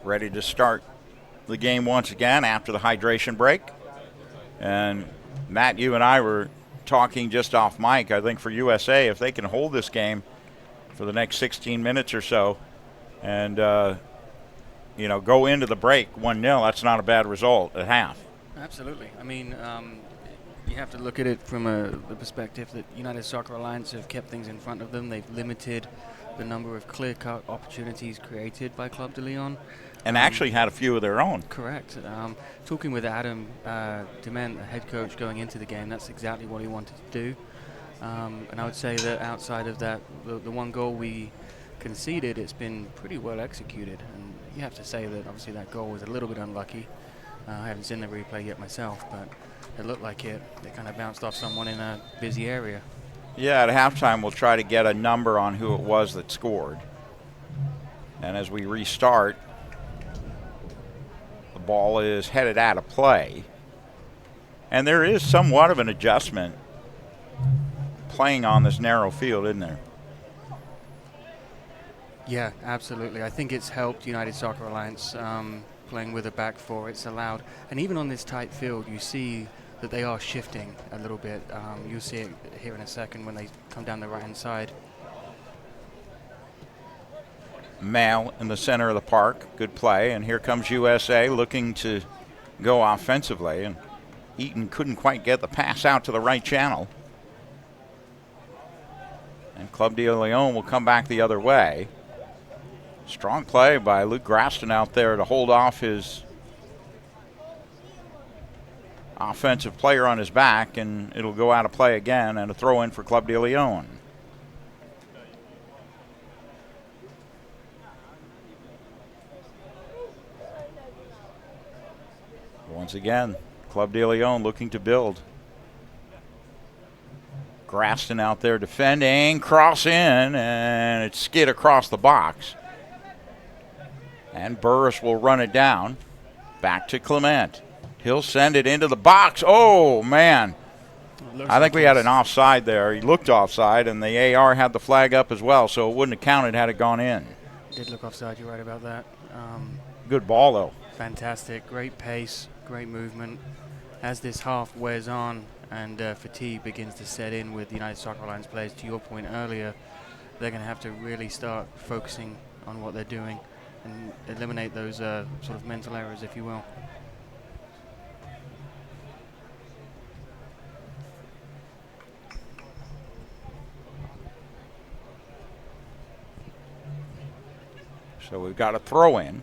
Ready to start the game once again after the hydration break. And Matt, you and I were talking just off mic. I think for USA, if they can hold this game for the next 16 minutes or so and, go into the break 1-0, that's not a bad result at half. Absolutely. I mean, you have to look at it from the perspective that United Soccer Alliance have kept things in front of them. They've limited the number of clear-cut opportunities created by Club de Lyon. And actually had a few of their own. Correct. Talking with Adam Dement, the head coach, going into the game, that's exactly what he wanted to do. And I would say that outside of that, the one goal we conceded, it's been pretty well executed. And you have to say that obviously that goal was a little bit unlucky. I haven't seen the replay yet myself, but it looked like it kind of bounced off someone in a busy area. Yeah, at halftime we'll try to get a number on who it was that scored. And as we restart, the ball is headed out of play. And there is somewhat of an adjustment playing on this narrow field, isn't there? Yeah, absolutely. I think it's helped United Soccer Alliance playing with a back four. It's allowed, and even on this tight field, you see that they are shifting a little bit. You'll see it here in a second when they come down the right-hand side. Mal in the center of the park. Good play. And here comes USA looking to go offensively. And Eaton couldn't quite get the pass out to the right channel. And Club de Lyon will come back the other way. Strong play by Luke Graston out there to hold off his offensive player on his back, and it'll go out of play again, and a throw in for Club de Lyon. Once again, Club de Lyon looking to build. Graston out there defending, cross in, and it's skid across the box. And Burris will run it down. Back to Clement. He'll send it into the box. Oh, man. I think we had an offside there. He looked offside, and the AR had the flag up as well, so it wouldn't have counted had it gone in. Did look offside. You're right about that. Good ball, though. Fantastic. Great pace, great movement. As this half wears on and fatigue begins to set in with the United Soccer Alliance players, to your point earlier, they're going to have to really start focusing on what they're doing and eliminate those sort of mental errors, if you will. So we've got a throw in.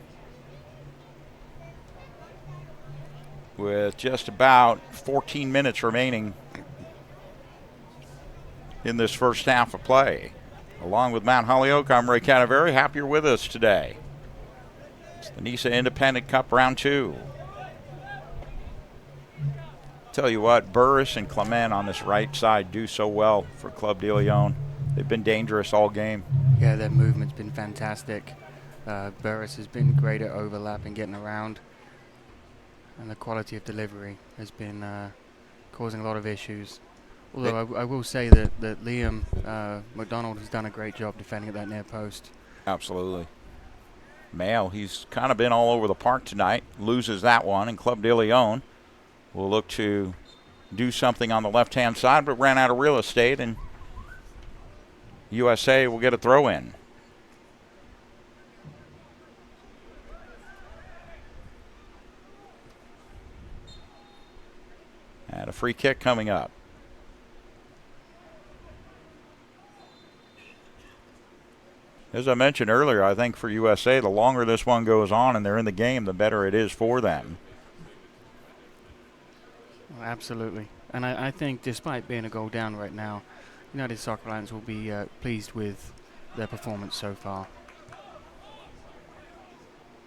with just about 14 minutes remaining in this first half of play. Along with Mount Holyoke, I'm Ray Canaveri. Happy you're with us today. It's the NISA Independent Cup Round 2. Tell you what, Burris and Clement on this right side do so well for Club de Lyon. They've been dangerous all game. Yeah, their movement's been fantastic. Burris has been great at overlap and getting around. And the quality of delivery has been causing a lot of issues. Although I will say that Liam McDonald has done a great job defending at that near post. Absolutely. Mail, he's kind of been all over the park tonight. Loses that one, and Club de Lyon will look to do something on the left-hand side, but ran out of real estate, and USA will get a throw in. And a free kick coming up. As I mentioned earlier, I think for USA, the longer this one goes on and they're in the game, the better it is for them. Absolutely. And I think despite being a goal down right now, United Soccer Alliance will be pleased with their performance so far.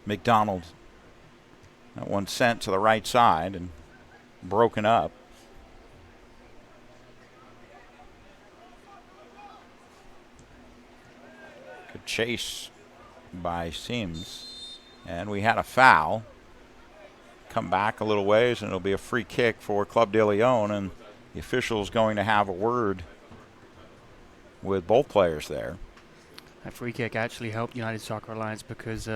McDonald. That one sent to the right side and broken up. Good chase by Sims. And we had a foul. Come back a little ways and it'll be a free kick for Club de Lyon, and the official's going to have a word with both players there. That free kick actually helped United Soccer Alliance because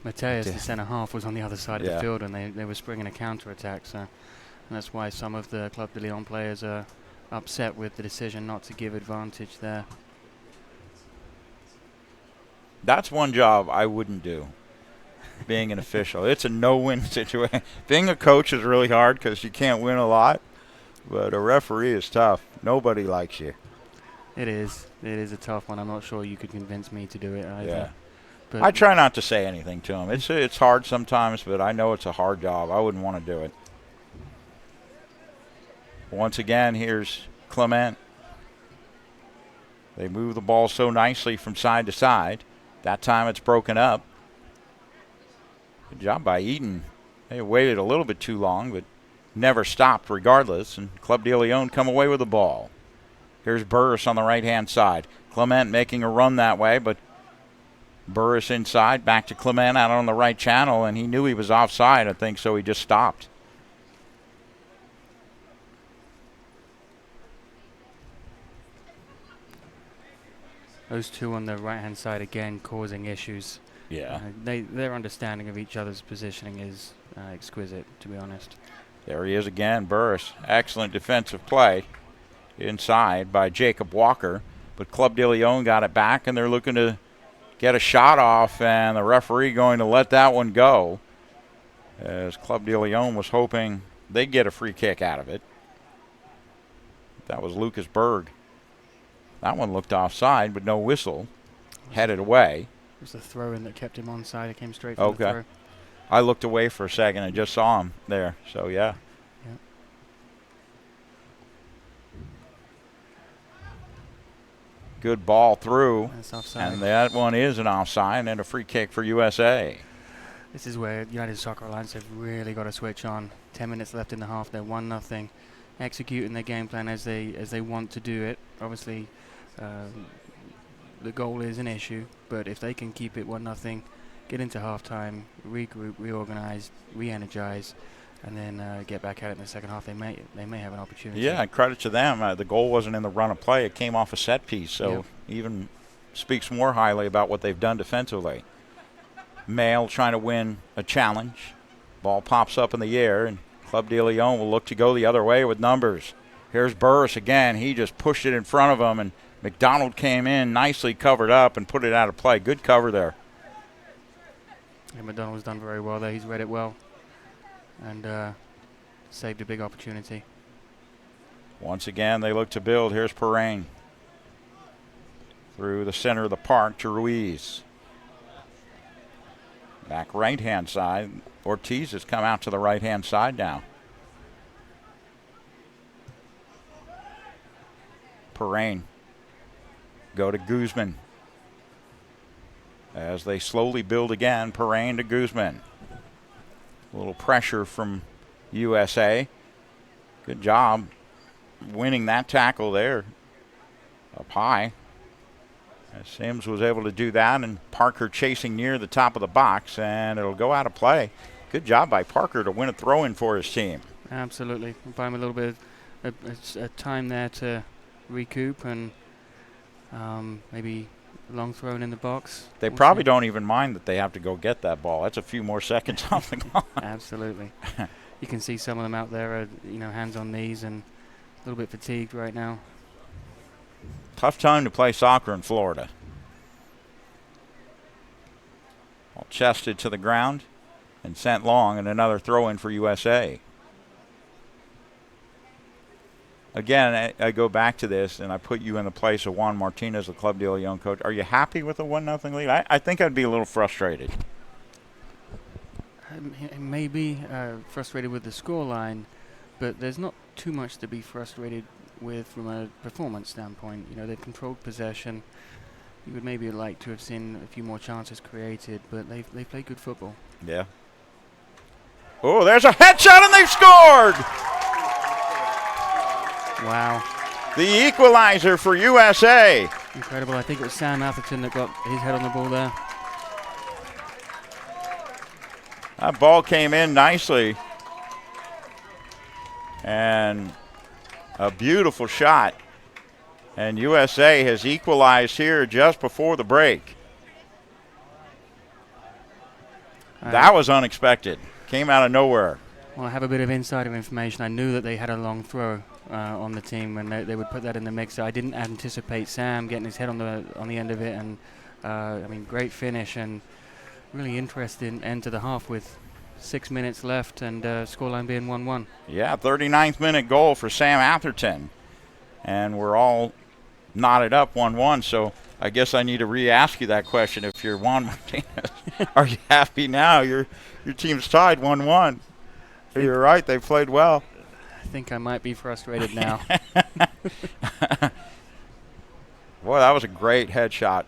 Mateus, the centre half, was on the other side of the field, and they were springing a counter-attack. So, and that's why some of the Club de Lyon players are upset with the decision not to give advantage there. That's one job I wouldn't do, being an official. It's a no-win situation. Being a coach is really hard because you can't win a lot, but a referee is tough. Nobody likes you. It is. It is a tough one. I'm not sure you could convince me to do it either. Yeah. But I try not to say anything to him. It's hard sometimes, but I know it's a hard job. I wouldn't want to do it. Once again, here's Clement. They move the ball so nicely from side to side. That time it's broken up. Good job by Eaton. They waited a little bit too long, but never stopped regardless, and Club de Lyon come away with the ball. Here's Burris on the right-hand side. Clement making a run that way, but Burris inside, back to Clement out on the right channel, and he knew he was offside, I think, so he just stopped. those two on the right-hand side again causing issues. Yeah. Their understanding of each other's positioning is exquisite, to be honest. There he is again, Burris. Excellent defensive play inside by Jacob Walker. But Club de Lyon got it back, and they're looking to get a shot off, and the referee going to let that one go, as Club de Lyon was hoping they'd get a free kick out of it. That was Lucas Berg. That one looked offside, but no whistle. Headed away. It was the throw-in that kept him onside. It came straight from the throw. I looked away for a second and just saw him there, so yeah. Yep. Good ball through. That's offside. And that one is an offside and a free kick for USA. This is where United Soccer Alliance have really got to switch on. 10 minutes left in the half. They're 1-0. Executing their game plan as they want to do it. Obviously, the goal is an issue, but if they can keep it 1-0, get into halftime, regroup, reorganize, re-energize, and then get back at it in the second half, they may have an opportunity. Yeah, and credit to them. The goal wasn't in the run of play. It came off a set piece, so even speaks more highly about what they've done defensively. Mail trying to win a challenge. Ball pops up in the air, and Club de Lyon will look to go the other way with numbers. Here's Burris again. He just pushed it in front of him, and McDonald came in, nicely covered up, and put it out of play. Good cover there. Yeah, McDonald's done very well there. He's read it well and saved a big opportunity. Once again, they look to build. Here's Perrine. Through the center of the park to Ruiz. Back right-hand side. Ortiz has come out to the right-hand side now. Perrine. Go to Guzman. As they slowly build again, Perrine to Guzman. A little pressure from USA. Good job winning that tackle there up high. As Sims was able to do that, and Parker chasing near the top of the box, and it'll go out of play. Good job by Parker to win a throw-in for his team. Absolutely. Buy him a little bit of time there to recoup and maybe long thrown in the box. They probably don't even mind that they have to go get that ball. That's a few more seconds on the clock. Absolutely. You can see some of them out there are, hands on knees and a little bit fatigued right now. Tough time to play soccer in Florida. All chested to the ground and sent long, and another throw-in for USA. Again, I go back to this, and I put you in the place of Juan Martinez, the Club de Lyon coach. Are you happy with a 1-0 lead? I think I'd be a little frustrated. Maybe frustrated with the scoreline, but there's not too much to be frustrated with from a performance standpoint. They've controlled possession. You would maybe like to have seen a few more chances created, but they've played good football. Yeah. Oh, there's a headshot, and they've scored! Wow. The equalizer for USA. Incredible. I think it was Sam Atherton that got his head on the ball there. That ball came in nicely. And a beautiful shot. And USA has equalized here just before the break. That was unexpected. Came out of nowhere. Well, I have a bit of insider information. I knew that they had a long throw on the team, and they would put that in the mix. I didn't anticipate Sam getting his head on the end of it, and great finish and really interesting end to the half with 6 minutes left and scoreline being 1-1. Yeah, 39th minute goal for Sam Atherton, and we're all knotted up 1-1. So I guess I need to re-ask you that question. If you're Juan Martinez, are you happy now? Your team's tied 1-1. You're right. They played well. I think I might be frustrated now. Boy, that was a great headshot.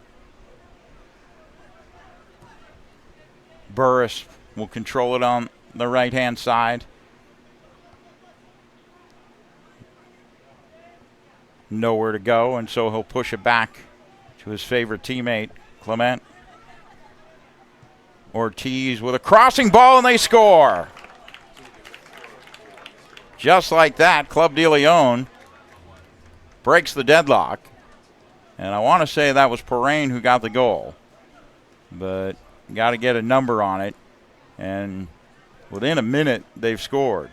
Burris will control it on the right-hand side. Nowhere to go, and so he'll push it back to his favorite teammate, Clement. Ortiz with a crossing ball, and they score. Just like that, Club de Lyon breaks the deadlock. And I want to say that was Perrine who got the goal. But got to get a number on it. And within a minute, they've scored.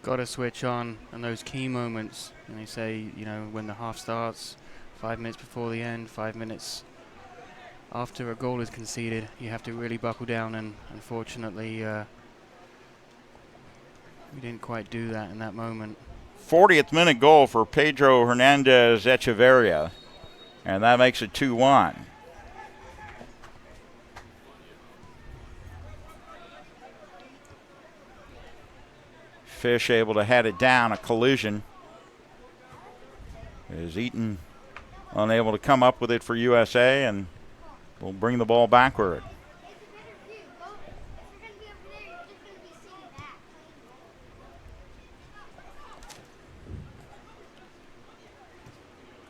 Got to switch on in those key moments. And they say, when the half starts, 5 minutes before the end, 5 minutes after a goal is conceded, you have to really buckle down. And unfortunately, we didn't quite do that in that moment. 40th minute goal for Pedro Hernandez Echeverria, and that makes it 2-1. Fish able to head it down, a collision. Is Eaton unable to come up with it for USA, and will bring the ball backward.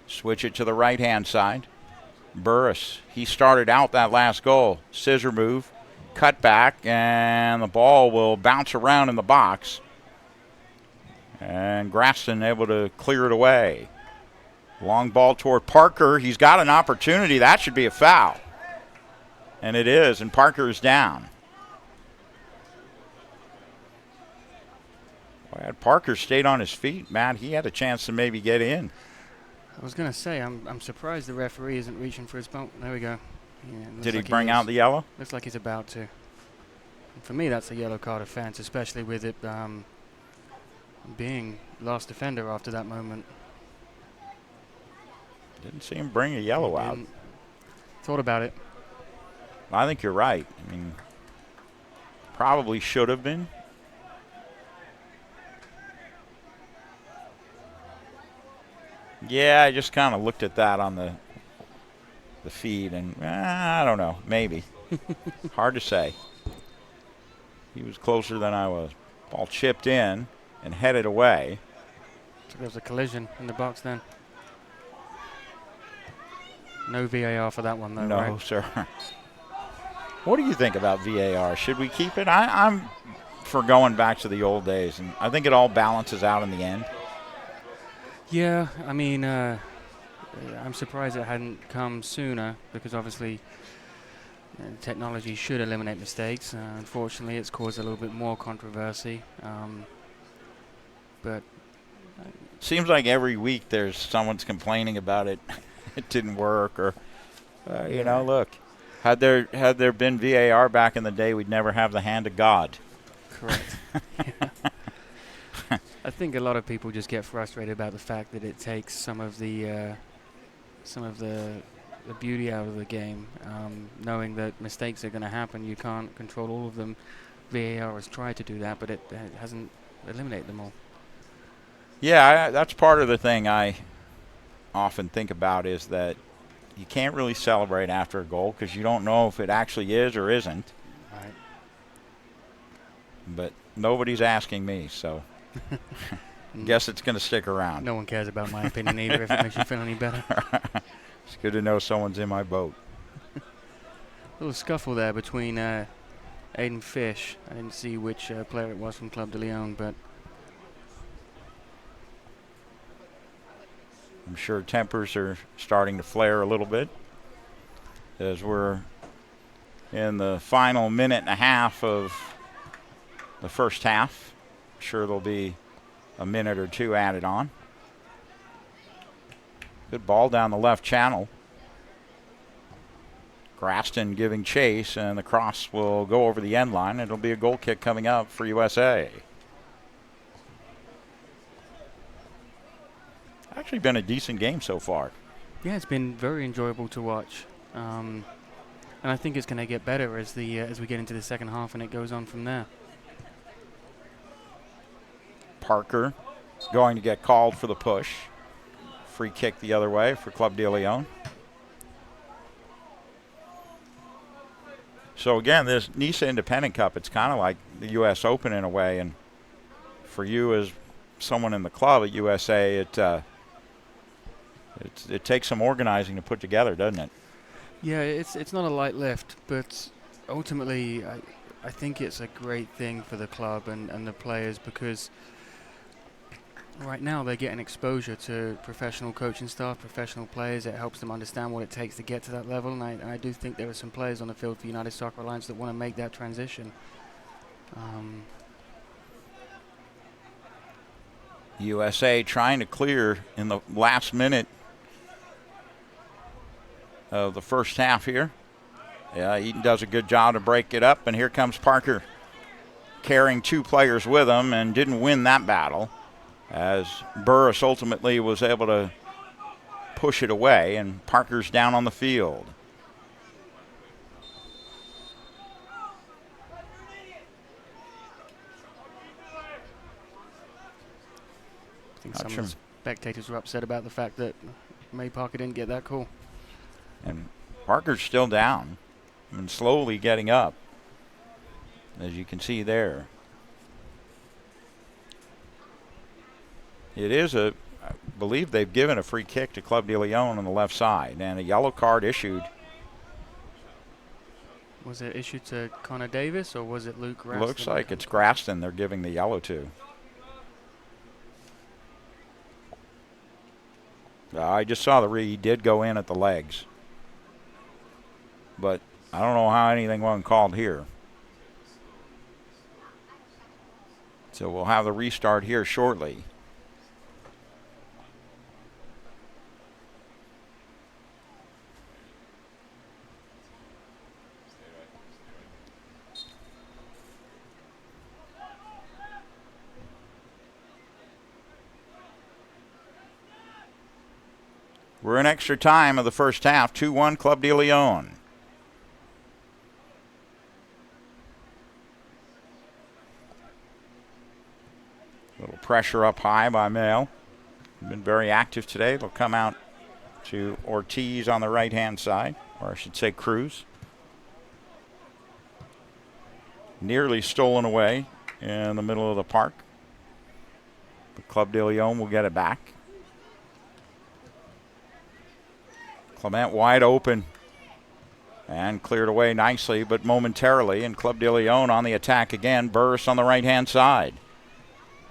Switch it to the right-hand side. Burris, he started out that last goal. Scissor move, cut back, and the ball will bounce around in the box. And Grafton able to clear it away. Long ball toward Parker. He's got an opportunity. That should be a foul. And it is, and Parker is down. Well, had Parker stayed on his feet, Matt, he had a chance to maybe get in. I was going to say, I'm surprised the referee isn't reaching for his belt. There we go. Yeah, Did he bring out the yellow? Looks like he's about to. And for me, that's a yellow card offense, especially with it being last defender after that moment. Didn't see him bring a yellow out. Thought about it. I think you're right. I mean, probably should have been. Yeah, I just kind of looked at that on the feed, and I don't know, maybe. Hard to say. He was closer than I was. Ball chipped in and headed away. So there was a collision in the box then. No VAR for that one, though, No, right? sir. What do you think about VAR? Should we keep it? I'm for going back to the old days, and I think it all balances out in the end. Yeah, I mean, I'm surprised it hadn't come sooner because obviously technology should eliminate mistakes. Unfortunately, it's caused a little bit more controversy. But Seems like every week there's someone's complaining about it. It didn't work, or you know, look, had there been VAR back in the day, we'd never have the hand of God. correct. I think a lot of people just get frustrated about the fact that it takes some of the beauty out of the game, knowing that mistakes are going to happen. You can't control all of them. VAR has tried to do that, but it hasn't eliminated them all. Yeah, that's part of the thing I often think about, is that you can't really celebrate after a goal because you don't know if it actually is or isn't. Right. But nobody's asking me, so guess it's going to stick around. No one cares about my opinion either if it makes you feel any better. It's good to know someone's in my boat. Little scuffle there between Aiden Fish. I didn't see which player it was from Club de Lyon, but I'm sure tempers are starting to flare a little bit as we're in the final minute and a half of the first half. I'm sure there'll be a minute or two added on. Good ball down the left channel. Graston giving chase, and the cross will go over the end line. It'll be a goal kick coming up for USA. Actually been a decent game so far. yeah, it's been very enjoyable to watch. And I think it's going to get better as we get into the second half and it goes on from there. Parker going to get called for the push. Free kick the other way for Club de Lyon. So again, this NISA Independent Cup, it's kind of like the U.S. Open in a way, and for you as someone in the club at USA, it takes some organizing to put together, doesn't it? Yeah, it's not a light lift, but ultimately I think it's a great thing for the club and the players, because right now they're getting exposure to professional coaching staff, professional players. It helps them understand what it takes to get to that level, and I do think there are some players on the field for United Soccer Alliance that want to make that transition. USA trying to clear in the last minute of the first half here. Yeah, Eaton does a good job to break it up, and here comes Parker carrying two players with him and didn't win that battle, as Burris ultimately was able to push it away, and Parker's down on the field. I think some of the spectators were upset about the fact that May Parker didn't get that call. And Parker's still down and slowly getting up, as you can see there. It is I believe they've given a free kick to Club de Lyon on the left side, and a yellow card issued. Was it issued to Connor Davis, or was it Luke Graston? Looks like it's Graston they're giving the yellow to. I just saw he did go in at the legs, but I don't know how anything wasn't called here. So we'll have the restart here shortly. We're in extra time of the first half, 2-1 Club de Lyon. pressure up high by Mayo. Been very active today. They'll come out to Ortiz on the right-hand side, or I should say Cruz. Nearly stolen away in the middle of the park. The Club de Lyon will get it back. Clement wide open and cleared away nicely, but momentarily. And Club de Lyon on the attack again. Burris on the right-hand side.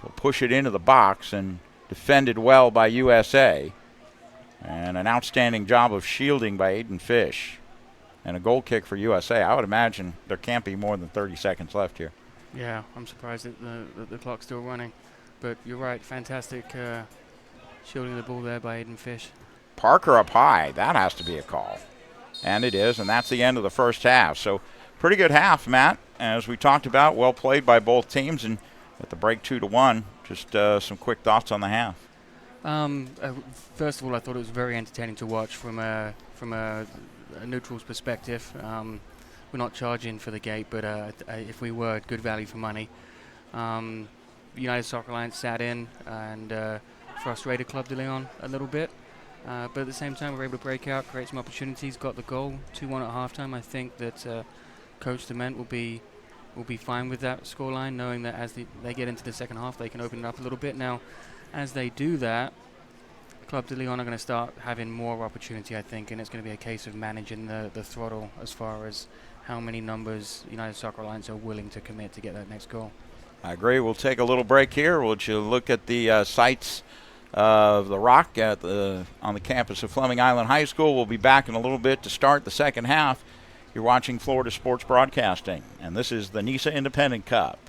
Will push it into the box and defended well by USA. And an outstanding job of shielding by Aiden Fish. And a goal kick for USA. I would imagine there can't be more than 30 seconds left here. Yeah, I'm surprised that the clock's still running. But you're right, fantastic shielding the ball there by Aiden Fish. Parker up high. That has to be a call. And it is, and that's the end of the first half. So pretty good half, Matt. As we talked about, well played by both teams. And at the break 2-1, just some quick thoughts on the half. First of all, I thought it was very entertaining to watch from a neutral's perspective. We're not charging for the gate, but if we were, good value for money. United Soccer Alliance sat in and frustrated Club de Lyon a little bit. But at the same time, we were able to break out, create some opportunities, got the goal, 2-1 at halftime. I think that Coach Dement will be fine with that scoreline, knowing that as they get into the second half, they can open it up a little bit. Now, as they do that, Club de Lyon are going to start having more opportunity, I think, and it's going to be a case of managing the throttle as far as how many numbers United Soccer Alliance are willing to commit to get that next goal. I agree. We'll take a little break here. We'll look at the sites of the Rock on the campus of Fleming Island High School. We'll be back in a little bit to start the second half. You're watching Florida Sports Broadcasting, and this is the NISA Independent Cup.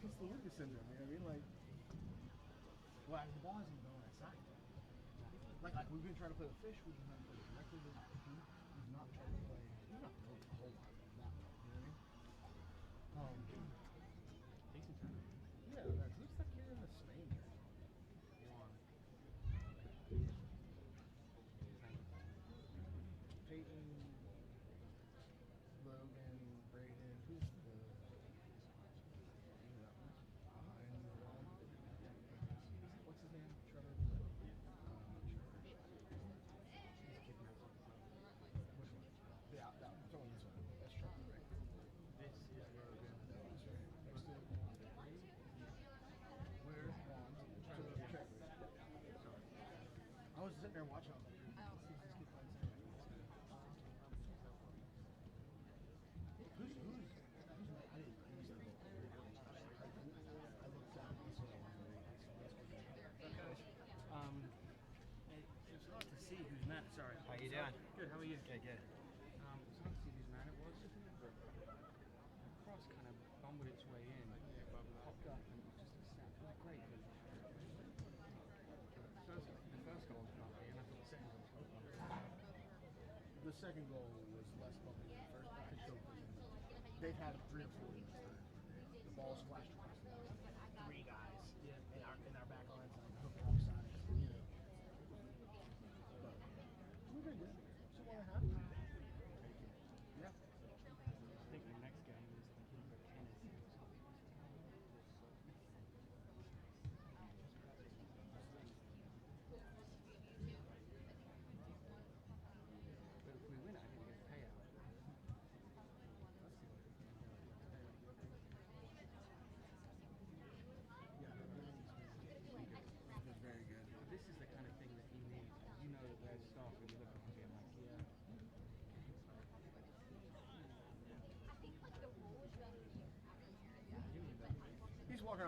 It's the Lucas syndrome, you know what I mean? Like, well, the ball hasn't been on that side. Like we've been trying to play with Fish, we've been trying to play directly with him. We've not tried to play, we've not played a whole lot that way, you know what I mean? Yeah, who's that kid in the Spain jersey? Peyton, Logan, Braden, who's the what's his name? Trevor? Which one? Yeah, that one. It's only this one. That's Trevor, right? This is Logan. That one's right. Next to where? One. I was sitting there watching. It's hard to see whose man. Sorry. How you doing? Good. How are you? Good, good. It's hard to see whose man it was, but the cross kind of bumbled its way in, popped up, and just sat. It was great. But the first goal was bumpy, and I thought the second goal was bumpy. The second goal was less bumpy than the first. They've had 3 or 4 in this time. The ball splashed across the line. 3 guys.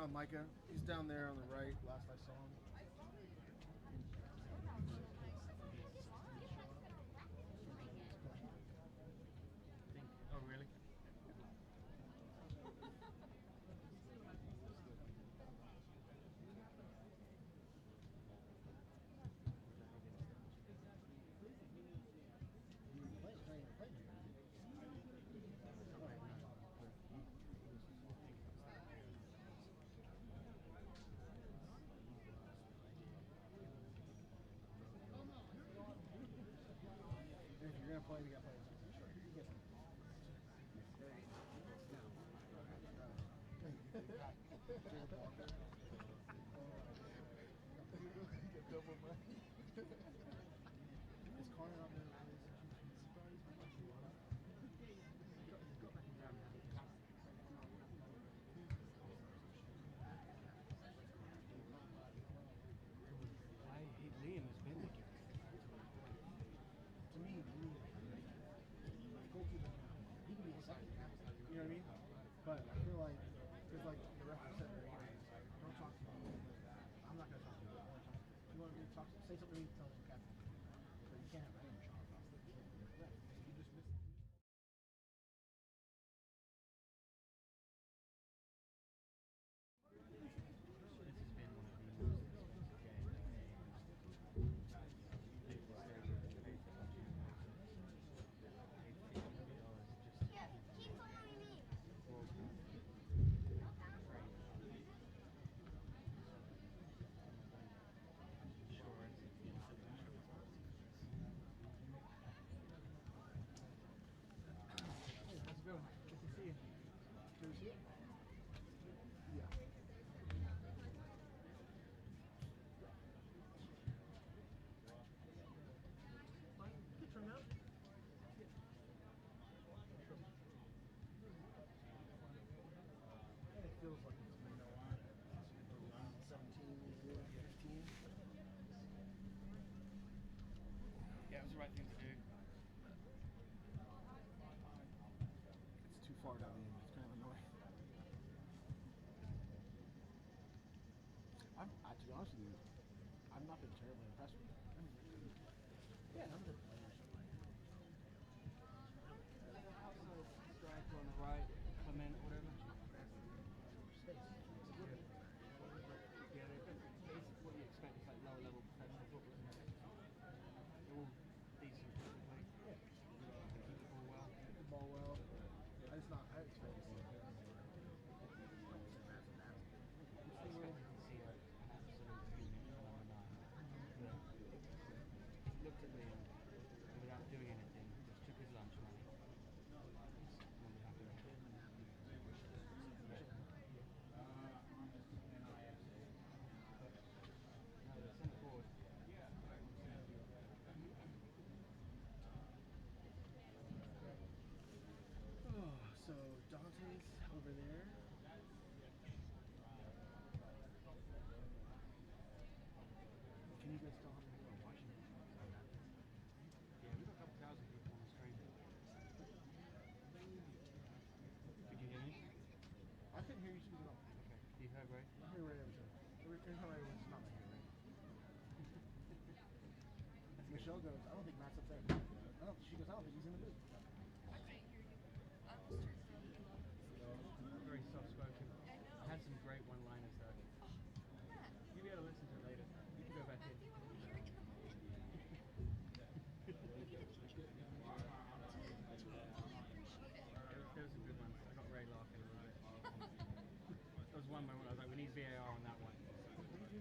found Micah. He's down there on the right. Last I saw him. Oh, really? If you're gonna play, you gotta play. Sure. You get it. Double money. Is Connor up there? Why Liam has been there. To me, goalkeeper, he can be a second. You know what I mean? But I feel like, because like the referee said, don't talk to me. I'm not gonna talk to you. I want to talk. You want me to talk? Say something to me. Tell me, captain. But you can't have random talk. You just miss it. Let's go. Good to see you. Good to see you. Yeah. Good turnout. And it feels like it's been a while. 17, 15. Yeah, it was the right thing to do. It's too far down the end. It's kind of annoying. To be honest with you, I've not been terribly impressed with it. I mean, yeah, none of the players. Striker on the right, Clement, whatever. Space. It's good. Yeah, it's what you expect. It's like lower level professional football, isn't it? They're all decent technically. Yeah. They keep the ball well. Hit the ball well. I just not. I expect to see it. I expected to see an absolute phoenix on looked at Liam and without doing anything, just took his lunch money. And was happy with it. No, the centre forward. Oh, so Dante's over there. Can you guys still have people watching it? Yeah, we've got a couple thousand people on the stream. Could you hear me? I couldn't hear you speak at all. Okay. You heard Ray? I hear Ray every time. Every time I was not hearing Ray. Michelle goes, I don't think Matt's up there. She goes, I don't think he's in the booth. Very soft spoken. Had some great one-liners though. You'll be able to listen to it later. You can go back in. There was some good ones. I got Ray laughing a little bit. There was one moment I was like, we need VAR on that one. This is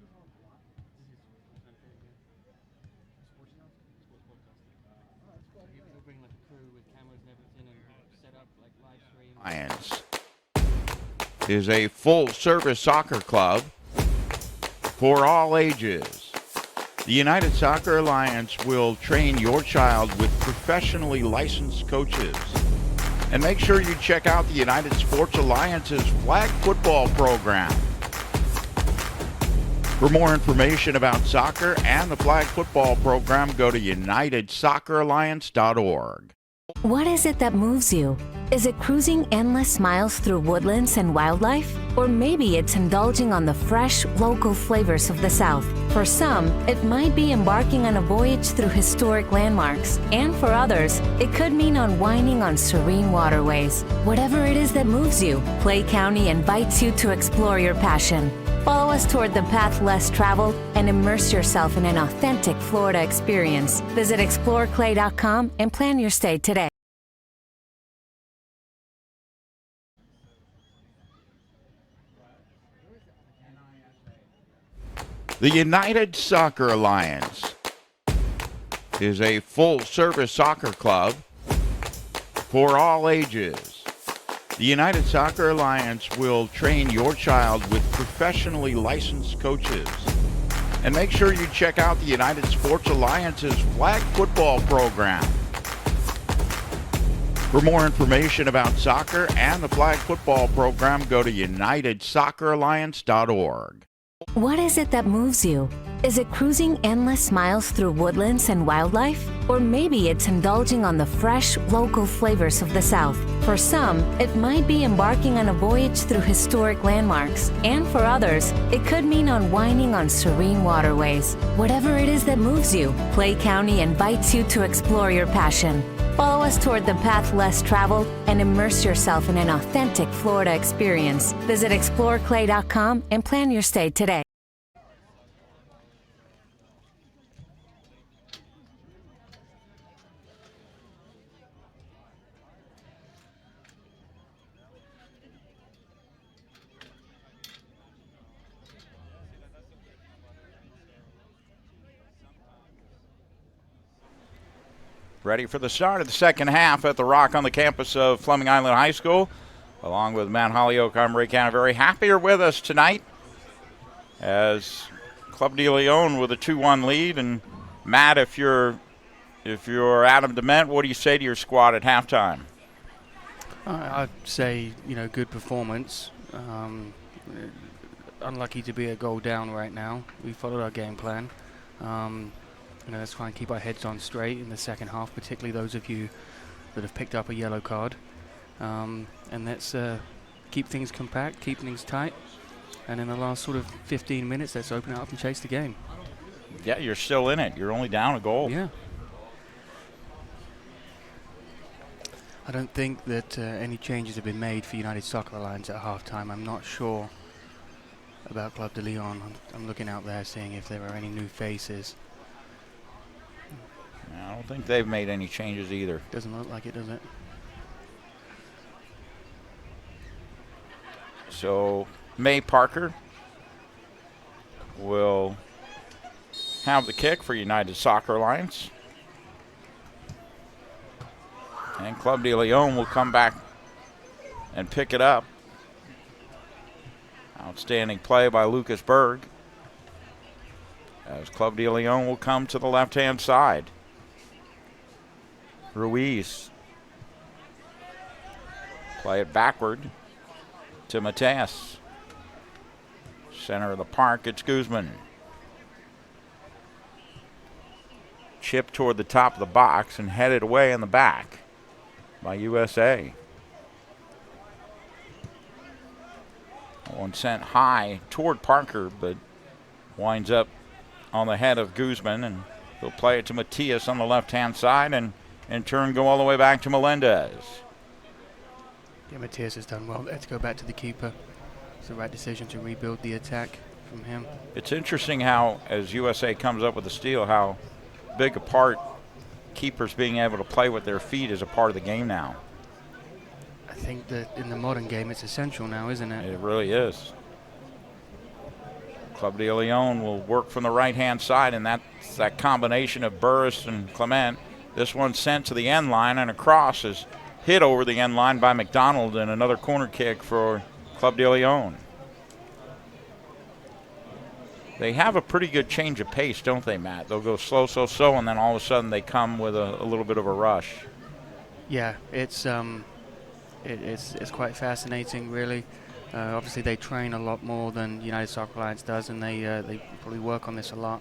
Sports announcement? sports podcasting. Oh, that's cool. He'll bring like a crew with cameras and everything and set up like live stream. Lions is a full-service soccer club for all ages. The United Soccer Alliance will train your child with professionally licensed coaches. And make sure you check out the United Sports Alliance's flag football program. For more information about soccer and the flag football program, go to unitedsocceralliance.org. What is it that moves you? Is it cruising endless miles through woodlands and wildlife? Or maybe it's indulging on the fresh, local flavors of the South. For some, it might be embarking on a voyage through historic landmarks. And for others, it could mean unwinding on serene waterways. Whatever it is that moves you, Clay County invites you to explore your passion. Follow us toward the path less traveled and immerse yourself in an authentic Florida experience. Visit exploreclay.com and plan your stay today. The United Soccer Alliance is a full-service soccer club for all ages. The United Soccer Alliance will train your child with professionally licensed coaches. And make sure you check out the United Sports Alliance's flag football program. For more information about soccer and the flag football program, go to unitedsocceralliance.org. What is it that moves you? Is it cruising endless miles through woodlands and wildlife? Or maybe it's indulging on the fresh, local flavors of the South. For some, it might be embarking on a voyage through historic landmarks. And for others, it could mean unwinding on serene waterways. Whatever it is that moves you, Clay County invites you to explore your passion. Follow us toward the path less traveled and immerse yourself in an authentic Florida experience. Visit exploreclay.com and plan your stay today. Ready for the start of the second half at the Rock on the campus of Fleming Island High School. Along with Matt Hollyoak, I'm Ray Canterbury. Happy you're with us tonight as Club de Lyon with a 2-1 lead. And Matt, if you're Adam Dement, what do you say to your squad at halftime? I'd say, good performance. Unlucky to be a goal down right now. We followed our game plan. Let's try and keep our heads on straight in the second half, particularly those of you that have picked up a yellow card. And let's keep things compact, keep things tight. And in the last sort of 15 minutes, let's open it up and chase the game. Yeah, you're still in it. You're only down a goal. Yeah. I don't think that any changes have been made for United Soccer Alliance at halftime. I'm not sure about Club de Lyon. I'm looking out there seeing if there are any new faces. I don't think they've made any changes either. Doesn't look like it, does it? So May Parker will have the kick for United Soccer Alliance. And Club de Lyon will come back and pick it up. Outstanding play by Lucas Berg. As Club de Lyon will come to the left-hand side. Ruiz. Play it backward to Mateus. Center of the park, it's Guzman. Chip toward the top of the box and headed away in the back by USA. One sent high toward Parker, but winds up on the head of Guzman, and he'll play it to Matias on the left-hand side, and in turn go all the way back to Melendez. Yeah, Matias has done well. Let's go back to the keeper. It's the right decision to rebuild the attack from him. It's interesting how, as USA comes up with a steal, how big a part keepers being able to play with their feet is a part of the game now. I think that in the modern game it's essential now, isn't it? It really is. Club de Lyon will work from the right-hand side, and that's that combination of Burris and Clement. This one sent to the end line, and a cross is hit over the end line by McDonald, and another corner kick for Club de Lyon. They have a pretty good change of pace, don't they, Matt? They'll go slow, and then all of a sudden they come with a little bit of a rush. Yeah, it's quite fascinating, really. Obviously, they train a lot more than United Soccer Alliance does, and they probably work on this a lot.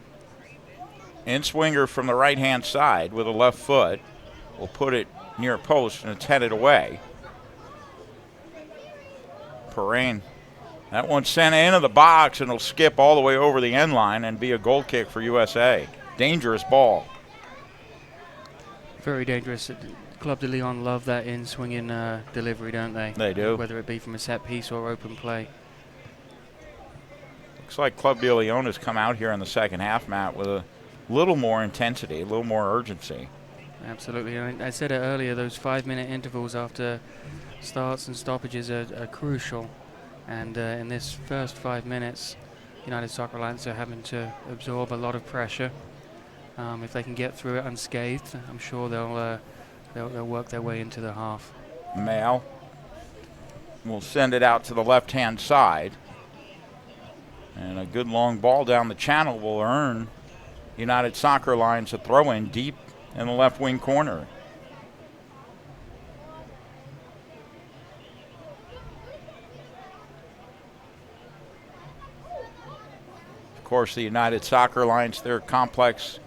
In-swinger from the right-hand side with a left foot will put it near post, and it's headed away. Perrine. That one's sent into the box, and it'll skip all the way over the end line and be a goal kick for USA. Dangerous ball. Very dangerous. Club de Lyon love that in-swinging delivery, don't they? They do. Whether it be from a set piece or open play. Looks like Club de Lyon has come out here in the second half, Matt, with a little more intensity, a little more urgency. Absolutely. I said it earlier, those 5-minute intervals after starts and stoppages are crucial. And in this first 5 minutes, United Soccer Alliance are having to absorb a lot of pressure. If they can get through it unscathed, I'm sure they'll work their way into the half. Mail will send it out to the left-hand side. And a good long ball down the channel will earn United Soccer Alliance a throw-in deep in the left wing corner. Of course, the United Soccer Alliance, their complex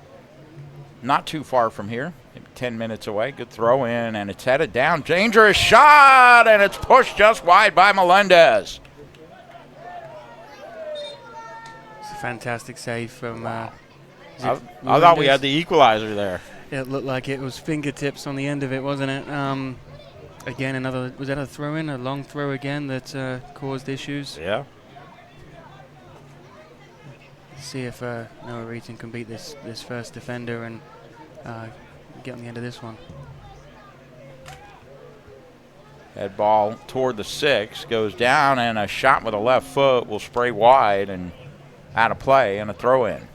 not too far from here, maybe 10 minutes away. Good throw in, and it's headed down. Dangerous shot, and it's pushed just wide by Melendez. It's a fantastic save from I thought we had the equalizer there. It looked like it was fingertips on the end of it, wasn't it? Again, was that a throw-in, a long throw again that caused issues? Yeah. See if Noah Reeton can beat this first defender and get on the end of this one. That ball toward the 6 goes down, and a shot with a left foot will spray wide and out of play, and a throw-in.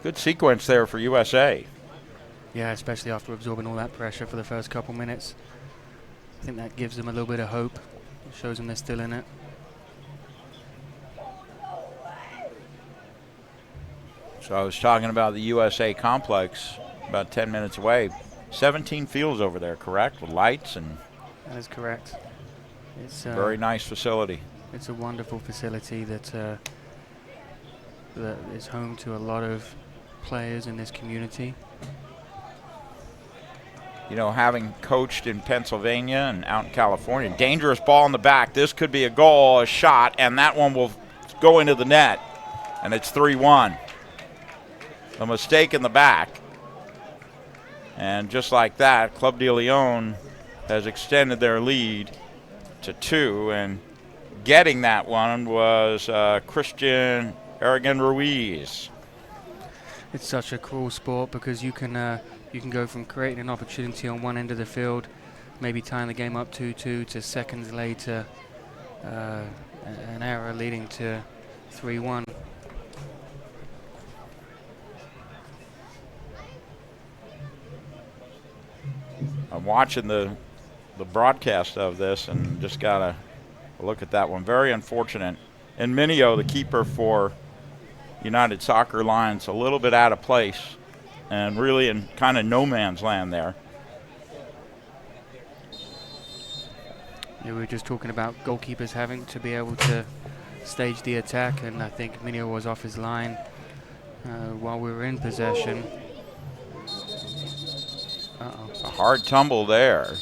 Good sequence there for USA. Yeah, especially after absorbing all that pressure for the first couple minutes. I think that gives them a little bit of hope. It shows them they're still in it. So I was talking about the USA complex about 10 minutes away. 17 fields over there, correct? With lights and... That is correct. It's very nice facility. It's a wonderful facility that is home to a lot of players in this community. You know, having coached in Pennsylvania and out in California, dangerous ball in the back. This could be a goal, a shot, and that one will go into the net. And it's 3-1. A mistake in the back. And just like that, Club de Lyon has extended their lead to 2. And getting that one was Christian Aragon Ruiz. It's such a cool sport because you can go from creating an opportunity on one end of the field, maybe tying the game up 2-2 to seconds later, an error leading to 3-1. I'm watching the broadcast of this and just got to look at that one. Very unfortunate. And Minio, the keeper for United Soccer Alliance, a little bit out of place and really in kind of no man's land there. Yeah, we were just talking about goalkeepers having to be able to stage the attack, and I think Minio was off his line while we were in possession. A hard tumble there.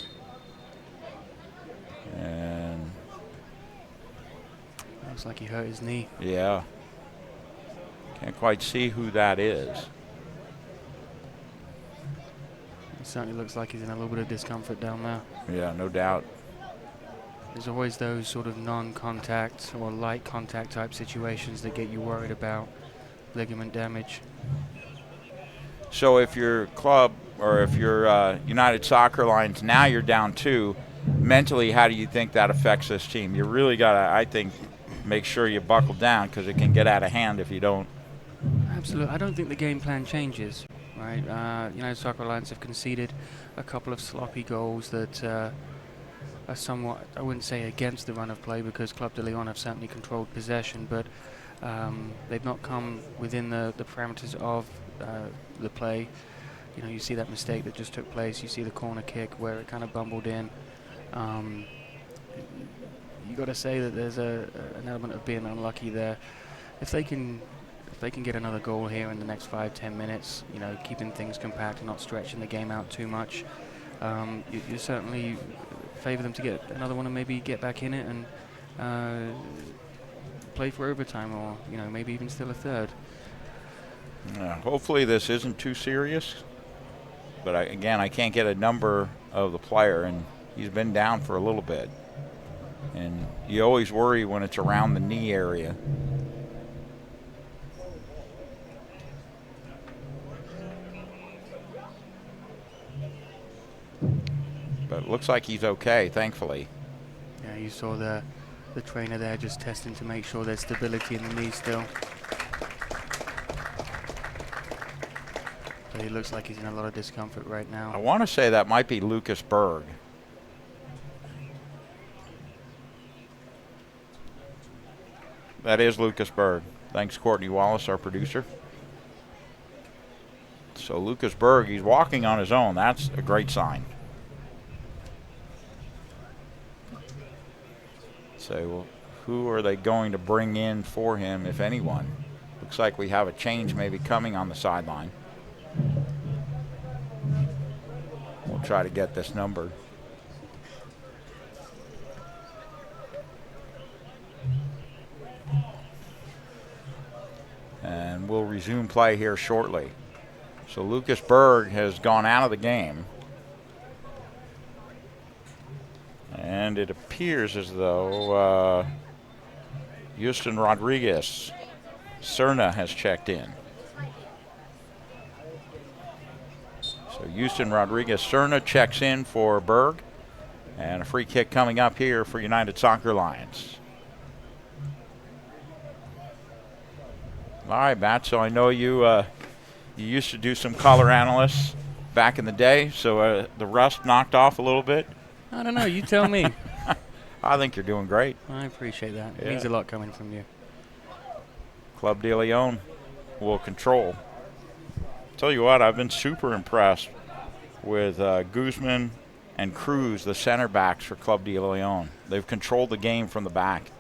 And looks like he hurt his knee. Yeah. Can't quite see who that is. It certainly looks like he's in a little bit of discomfort down there. Yeah, no doubt. There's always those sort of non-contact or light contact type situations that get you worried about ligament damage. So if your club or if you're United Soccer Alliance, now you're down 2, mentally how do you think that affects this team? You really got to, I think, make sure you buckle down because it can get out of hand if you don't. Absolutely. I don't think the game plan changes, right? United Soccer Alliance have conceded a couple of sloppy goals that are somewhat, I wouldn't say against the run of play because Club de Lyon have certainly controlled possession, but they've not come within the parameters of the play. You know, you see that mistake that just took place. You see the corner kick where it kind of bumbled in. You got to say that there's an element of being unlucky there. If they can get another goal here in the next 5-10 minutes, you know, keeping things compact and not stretching the game out too much, you certainly favor them to get another one and maybe get back in it and play for overtime, or maybe even still a third. Hopefully this isn't too serious. But again, I can't get a number of the player, and he's been down for a little bit. And you always worry when it's around the knee area. But it looks like he's okay, thankfully. Yeah, you saw the trainer there just testing to make sure there's stability in the knee still. But he looks like he's in a lot of discomfort right now. I want to say that might be Lucas Berg. That is Lucas Berg. Thanks, Courtney Wallace, our producer. So Lucas Berg, he's walking on his own. That's a great sign. So, well, who are they going to bring in for him, if anyone? Looks like we have a change maybe coming on the sideline. We'll try to get this numbered. And we'll resume play here shortly. So Lucas Berg has gone out of the game. And it appears as though Houston Rodriguez Serna has checked in. So Houston Rodriguez Serna checks in for Berg. And a free kick coming up here for United Soccer Lions. All right, Matt, so I know you you used to do some color analysts back in the day, so the rust knocked off a little bit. I don't know, you tell me. I think you're doing great. I appreciate that. It Yeah. means a lot coming from you. Club de Lyon will control. Tell you what, I've been super impressed with Guzman and Cruz, the center backs for Club de Lyon. They've controlled the game from the back.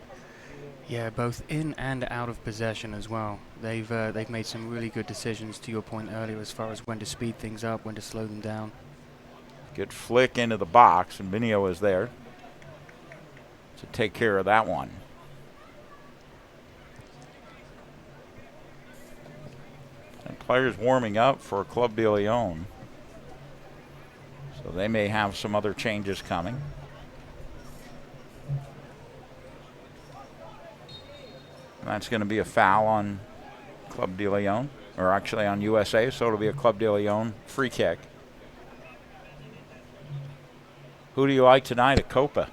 Yeah, both in and out of possession as well. They've made some really good decisions, to your point earlier, as far as when to speed things up, when to slow them down. Good flick into the box, and Minio is there to take care of that one. And players warming up for Club de Lyon. So they may have some other changes coming. And that's going to be a foul on Club de Lyon, or actually on USA, so it'll be a Club de Lyon free kick. Who do you like tonight at Copa?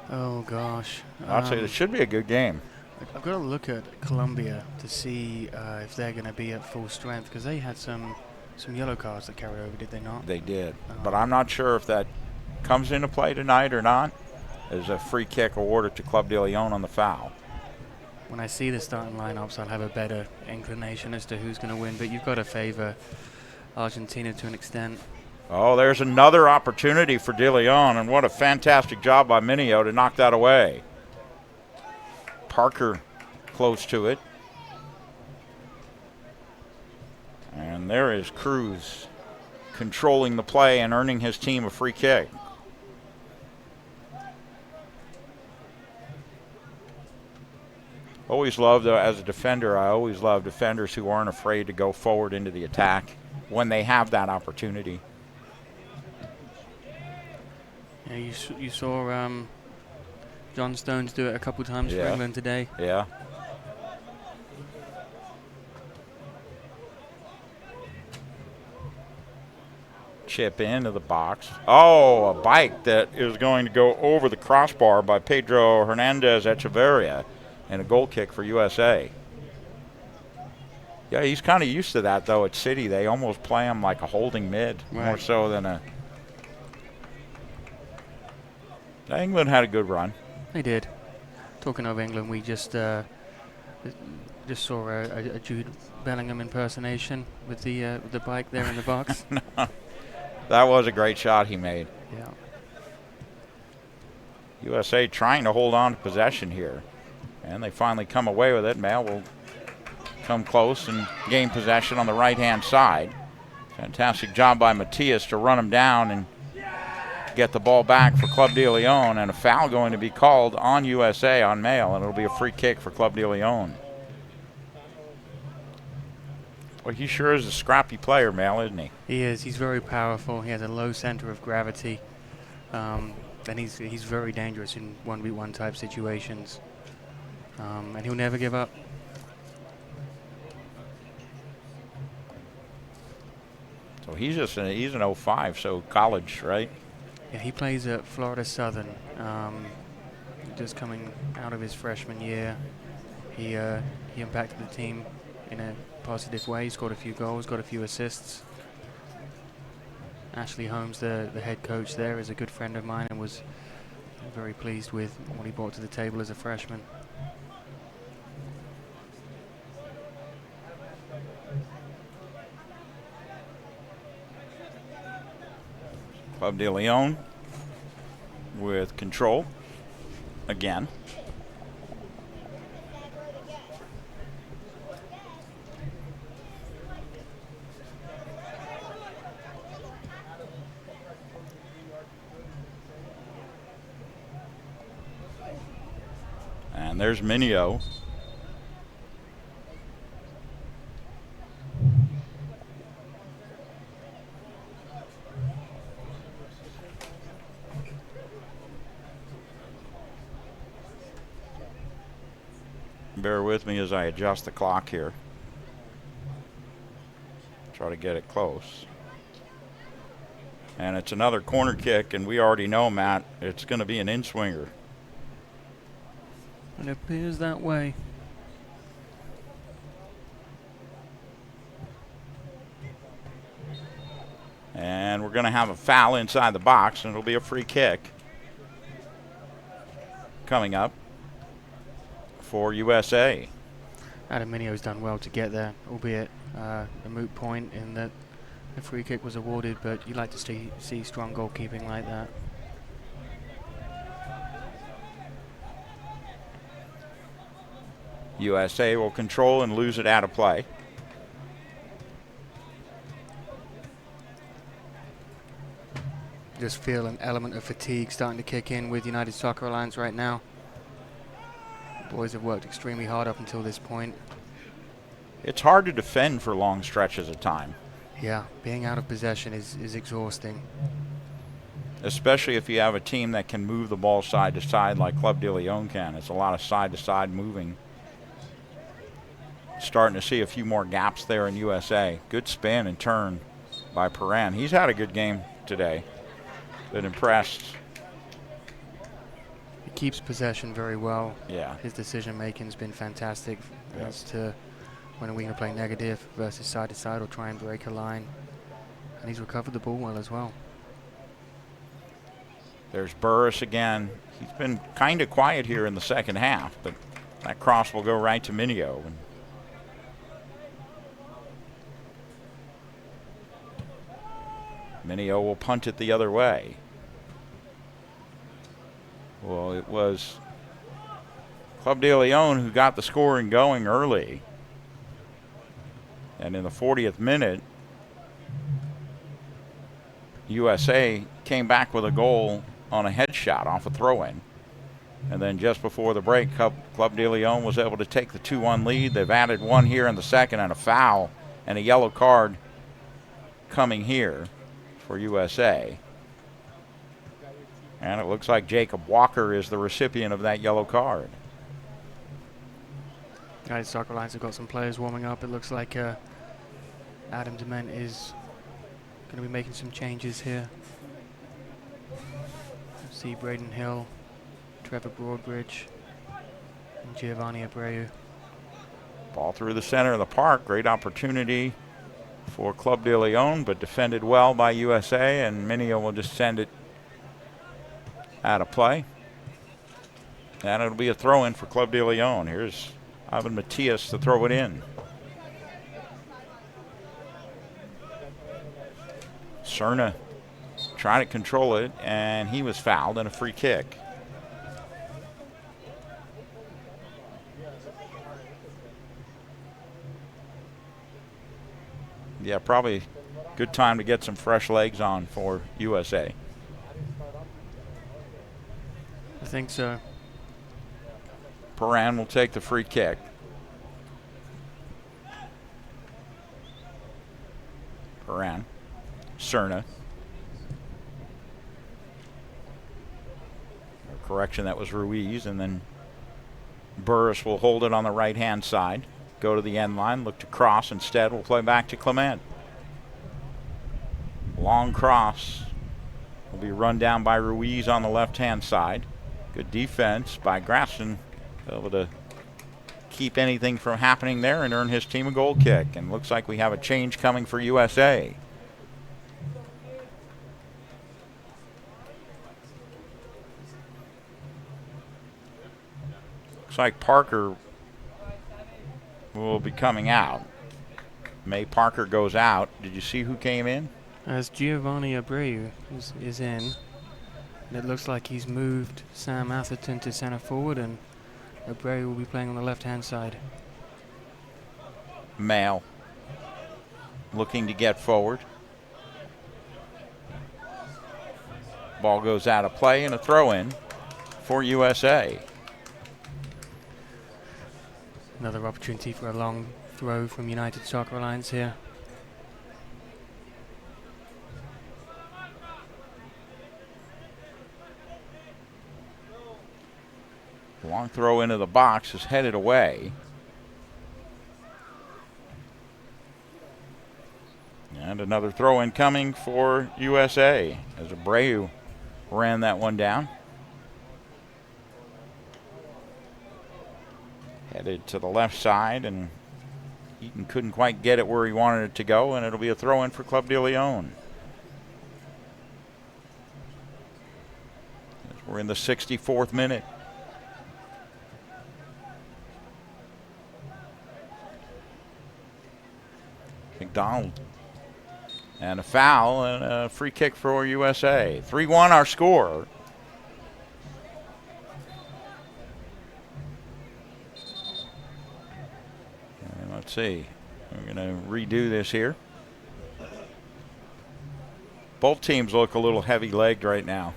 Oh, gosh. I'd say it should be a good game. I've got to look at Colombia to see if they're going to be at full strength, because they had some yellow cards that carried over, did they not? They did. But I'm not sure if that comes into play tonight or not. There's a free kick awarded to Club de Lyon on the foul. When I see the starting lineups, I'll have a better inclination as to who's going to win, but you've got to favor Argentina to an extent. Oh, there's another opportunity for De Leon, and what a fantastic job by Minio to knock that away. Parker close to it. And there is Cruz controlling the play and earning his team a free kick. Always loved, as a defender, I always love defenders who aren't afraid to go forward into the attack when they have that opportunity. Yeah, you saw John Stones do it a couple times for England today. Yeah. Chip into the box. Oh, a bike that is going to go over the crossbar by Pedro Hernandez Echeverria, and a goal kick for USA. Yeah, he's kind of used to that, though, at City. They almost play him like a holding mid, more so than a... England had a good run. They did. Talking of England, we just saw a Jude Bellingham impersonation with the bike there in the box. That was a great shot he made. Yeah. USA trying to hold on to possession here. And they finally come away with it. Mail will come close and gain possession on the right-hand side. Fantastic job by Matias to run him down and get the ball back for Club de Lyon, and a foul going to be called on USA on Mail, and it'll be a free kick for Club de Lyon. Well, he sure is a scrappy player, Mail, isn't he? He is. He's very powerful. He has a low center of gravity, and he's very dangerous in 1v1 type situations, and he'll never give up. So he's an 05, so college, right? Yeah, he plays at Florida Southern. Just coming out of his freshman year, he impacted the team in a positive way. He scored a few goals, got a few assists. Ashley Holmes, the head coach there, is a good friend of mine and was very pleased with what he brought to the table as a freshman. Club de Lyon with control again. And there's Minio. Bear with me as I adjust the clock here. Try to get it close. And it's another corner kick, and we already know, Matt, it's going to be an in-swinger. It appears that way. And we're going to have a foul inside the box, and it'll be a free kick coming up for USA. Adam Minio's done well to get there, albeit a moot point in that the free kick was awarded, but you like to see strong goalkeeping like that. USA will control and lose it out of play. Just feel an element of fatigue starting to kick in with United Soccer Alliance right now. The boys have worked extremely hard up until this point. It's hard to defend for long stretches of time. Yeah, being out of possession is exhausting. Especially if you have a team that can move the ball side to side like Club de Lyon can. It's a lot of side to side moving. Starting to see a few more gaps there in USA. Good spin and turn by Perrin. He's had a good game today. Been impressed. He keeps possession very well. Yeah. His decision making's been fantastic as to when are we going to play negative versus side to side or try and break a line. And he's recovered the ball well as well. There's Burris again. He's been kind of quiet here in the second half, but that cross will go right to Minio. Minio will punt it the other way. Well, it was Club de Lyon who got the scoring going early. And in the 40th minute, USA came back with a goal on a headshot off a throw-in. And then just before the break, Club de Lyon was able to take the 2-1 lead. They've added one here in the second and a foul and a yellow card coming here for USA. And it looks like Jacob Walker is the recipient of that yellow card. United Soccer Alliance have got some players warming up. It looks like Adam Dement is going to be making some changes here. See Braden Hill, Trevor Broadbridge, and Giovanni Abreu. Ball through the center of the park. Great opportunity for Club de Lyon, but defended well by USA, and Minio will just send it out of play. And it'll be a throw-in for Club de Lyon. Here's Ivan Matias to throw it in. Cerna trying to control it, and he was fouled and a free kick. Yeah, probably good time to get some fresh legs on for USA. I think so. Paran will take the free kick. Paran. Cerna. Correction, that was Ruiz, and then Burris will hold it on the right-hand side. Go to the end line, look to cross instead. We'll play back to Clement. Long cross will be run down by Ruiz on the left-hand side. Good defense by Grafson, able to keep anything from happening there and earn his team a goal kick. And looks like we have a change coming for USA. Looks like Parker will be coming out. May Parker goes out. Did you see who came in? As Giovanni Abreu is in. And it looks like he's moved Sam Atherton to center forward, and Abreu will be playing on the left-hand side. Mail looking to get forward. Ball goes out of play and a throw-in for USA. Another opportunity for a long throw from United Soccer Alliance here. Long throw into the box is headed away. And another throw in coming for USA as Abreu ran that one down. Headed to the left side, and Eaton couldn't quite get it where he wanted it to go, and it'll be a throw in for Club de Lyon. We're in the 64th minute. McDonald. And a foul and a free kick for USA. 3-1 our score. And let's see. We're going to redo this here. Both teams look a little heavy-legged right now.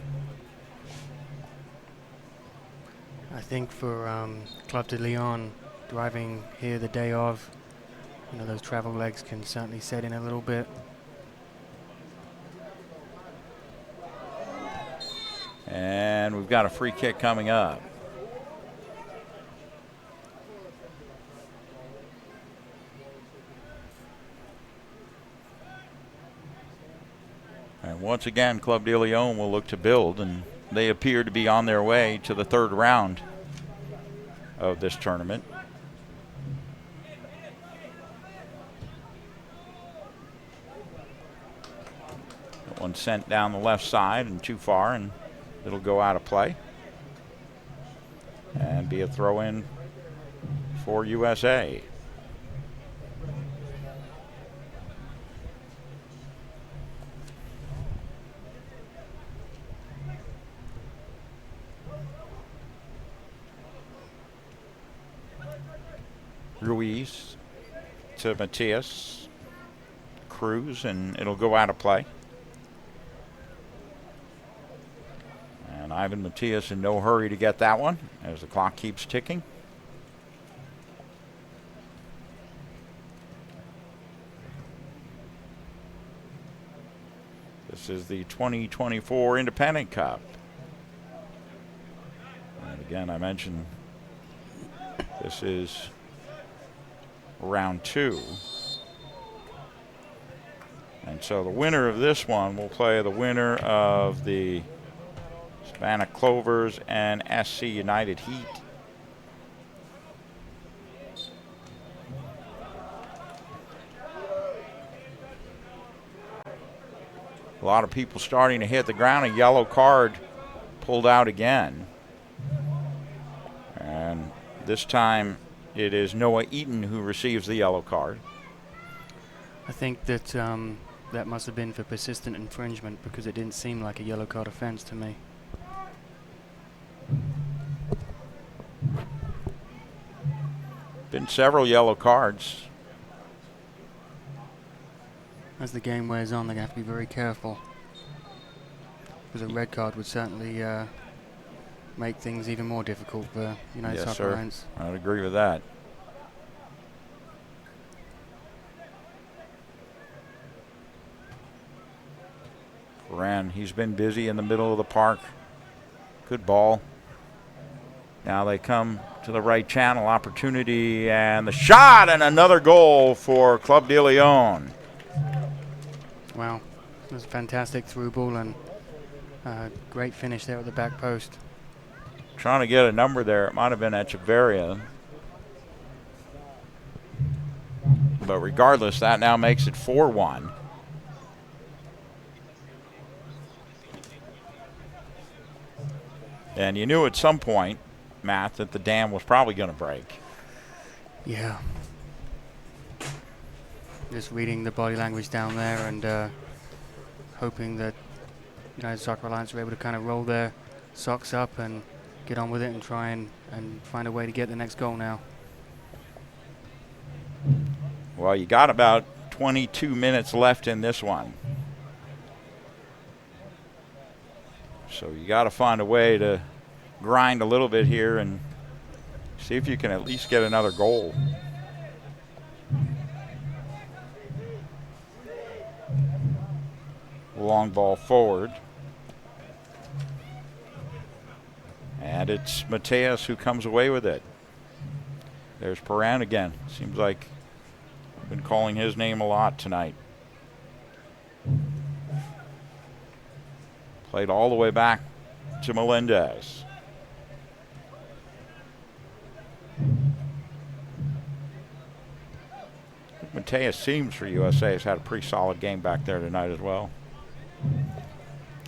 I think for Club de Lyon, driving here the day of, you know, those travel legs can certainly set in a little bit. And we've got a free kick coming up. And once again, Club de Lyon will look to build, and they appear to be on their way to the third round of this tournament. That one sent down the left side and too far, and it'll go out of play and be a throw in for USA. Ruiz to Matias Cruz, and it'll go out of play. And Ivan Matias in no hurry to get that one as the clock keeps ticking. This is the 2024 Independent Cup. And again, I mentioned this is round 2. And so the winner of this one will play the winner of the Savannah Clovers and SC United Heat. A lot of people starting to hit the ground. A yellow card pulled out again. And this time it is Noah Eaton who receives the yellow card. I think that that must have been for persistent infringement, because it didn't seem like a yellow card offense to me. Been several yellow cards. As the game wears on, they're going to have to be very careful, because a red card would certainly make things even more difficult for United Yes, Soccer sir. Alliance. I'd agree with that. Ren, he's been busy in the middle of the park. Good ball. Now they come to the right channel, opportunity, and the shot, and another goal for Club de Lyon. Wow, it was a fantastic through ball and great finish there at the back post. Trying to get a number there. It might have been Echeverria. But regardless, that now makes it 4-1. And you knew at some point, Matt, that the dam was probably going to break. Yeah. Just reading the body language down there and hoping that United Soccer Alliance were able to kind of roll their socks up and get on with it and try and find a way to get the next goal now. Well, you got about 22 minutes left in this one. So you got to find a way to grind a little bit here and see if you can at least get another goal. Long ball forward. And it's Mateus who comes away with it. There's Perrin again. Seems like I've been calling his name a lot tonight. Played all the way back to Melendez. Mateus seems for USA has had a pretty solid game back there tonight as well.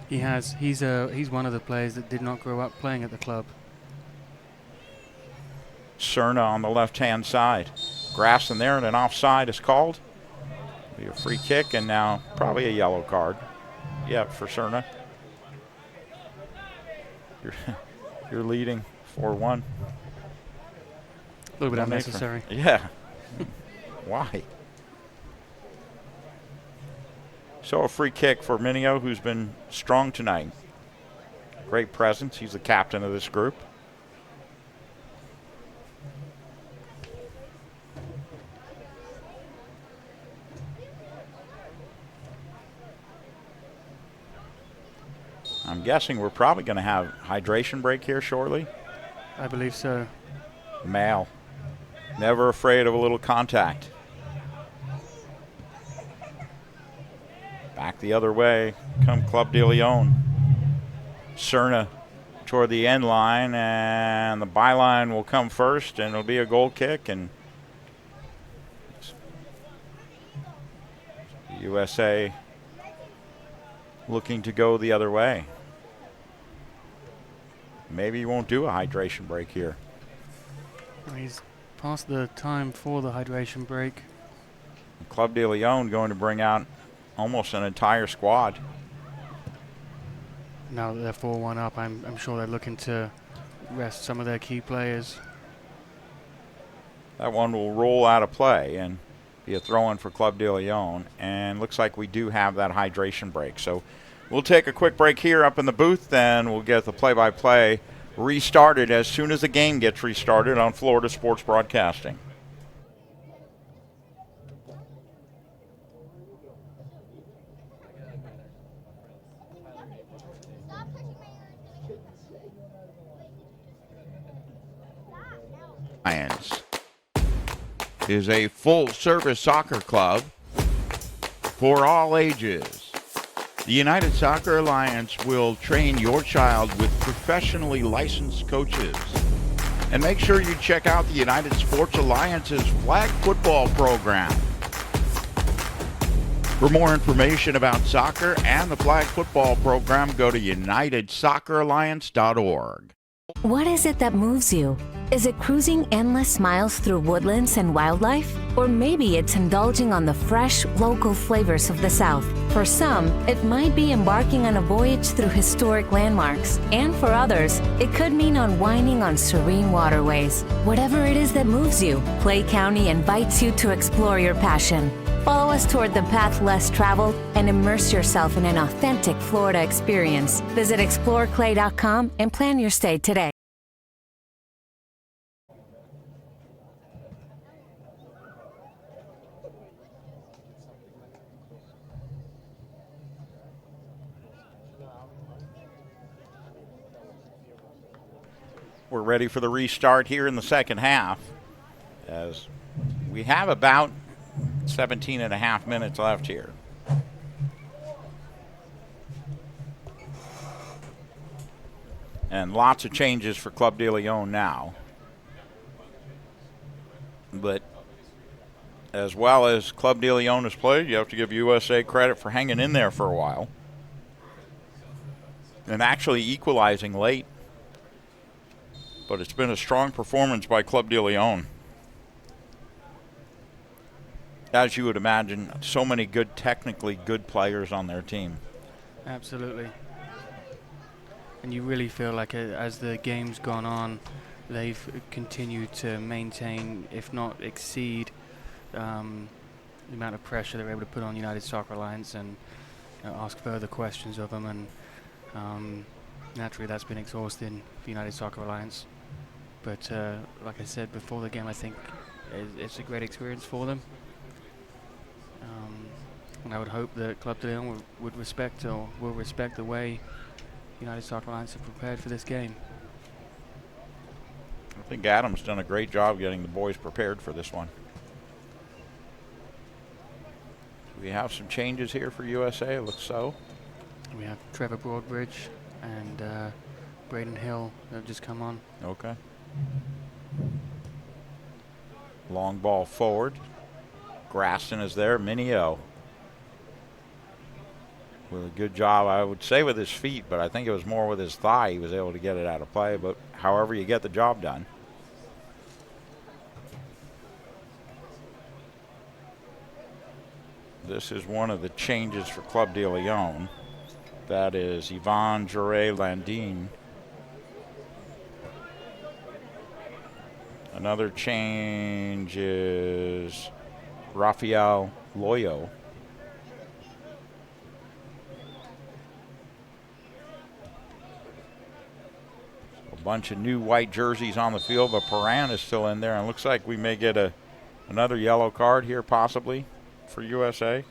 He has. He's one of the players that did not grow up playing at the club. Cerna on the left-hand side. Grass in there and an offside is called. Be a free kick and now probably a yellow card. Yeah, for Cerna. You're leading 4-1. A little bit unnecessary. Yeah. Why? So a free kick for Minio, who's been strong tonight. Great presence. He's the captain of this group. I'm guessing we're probably going to have hydration break here shortly. I believe so. Mal. Never afraid of a little contact. Back the other way. Come Club de Lyon. Cerna toward the end line, and the byline will come first, and it'll be a goal kick, and USA looking to go the other way. Maybe he won't do a hydration break here. Well, he's past the time for the hydration break. Club de Lyon going to bring out almost an entire squad. Now that they're 4-1 up, I'm sure they're looking to rest some of their key players. That one will roll out of play and be a throw-in for Club de Lyon. And looks like we do have that hydration break. So we'll take a quick break here up in the booth, then we'll get the play-by-play restarted as soon as the game gets restarted on Florida Sports Broadcasting. Lions is a full-service soccer club for all ages. The United Soccer Alliance will train your child with professionally licensed coaches. And make sure you check out the United Sports Alliance's flag football program. For more information about soccer and the flag football program, go to unitedsocceralliance.org. What is it that moves you? Is it cruising endless miles through woodlands and wildlife? Or maybe it's indulging on the fresh, local flavors of the South. For some, it might be embarking on a voyage through historic landmarks. And for others, it could mean unwinding on serene waterways. Whatever it is that moves you, Clay County invites you to explore your passion. Follow us toward the path less traveled and immerse yourself in an authentic Florida experience. Visit exploreclay.com and plan your stay today. We're ready for the restart here in the second half, as we have about 17 and a half minutes left here. And lots of changes for Club de Lyon now. But as well as Club de Lyon has played, you have to give USA credit for hanging in there for a while and actually equalizing late. But it's been a strong performance by Club de Lyon. As you would imagine, so many good, technically good players on their team. Absolutely. And you really feel like as the game's gone on, they've continued to maintain, if not exceed, the amount of pressure they're able to put on United Soccer Alliance and ask further questions of them. And naturally, that's been exhausting for United Soccer Alliance. But like I said before the game, I think it's a great experience for them. And I would hope that Club de Lyon would respect or will respect the way United Soccer Alliance have prepared for this game. I think Adam's done a great job getting the boys prepared for this one. We have some changes here for USA, it looks so. We have Trevor Broadbridge and Braden Hill that have just come on. Okay. Long ball forward. Graston is there. Minio with a good job, I would say, with his feet, but I think it was more with his thigh he was able to get it out of play. But however you get the job done. This is one of the changes for Club de Lyon. That is Yvonne Jure-Landine. Another change is Rafael Loyo. A bunch of new white jerseys on the field, but Paran is still in there, and looks like we may get another yellow card here possibly for USA.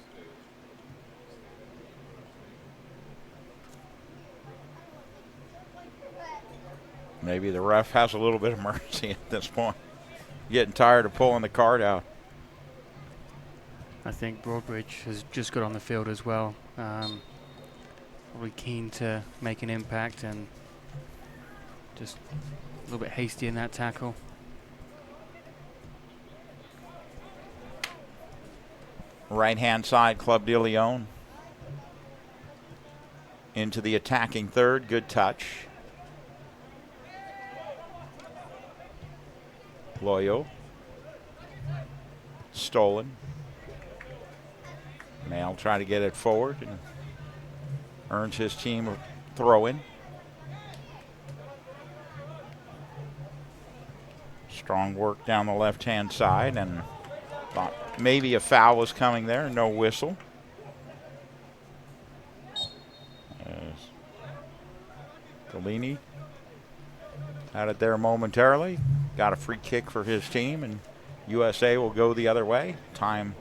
Maybe the ref has a little bit of mercy at this point. Getting tired of pulling the card out. I think Broadbridge has just got on the field as well. Probably keen to make an impact and just a little bit hasty in that tackle. Right hand side, Club de Lyon. Into the attacking third, good touch. Loyo. Stolen. Mail trying to get it forward and earns his team a throw-in. Strong work down the left-hand side, and thought maybe a foul was coming there. No whistle. Galini had it there momentarily. Got a free kick for his team, and USA will go the other way. Time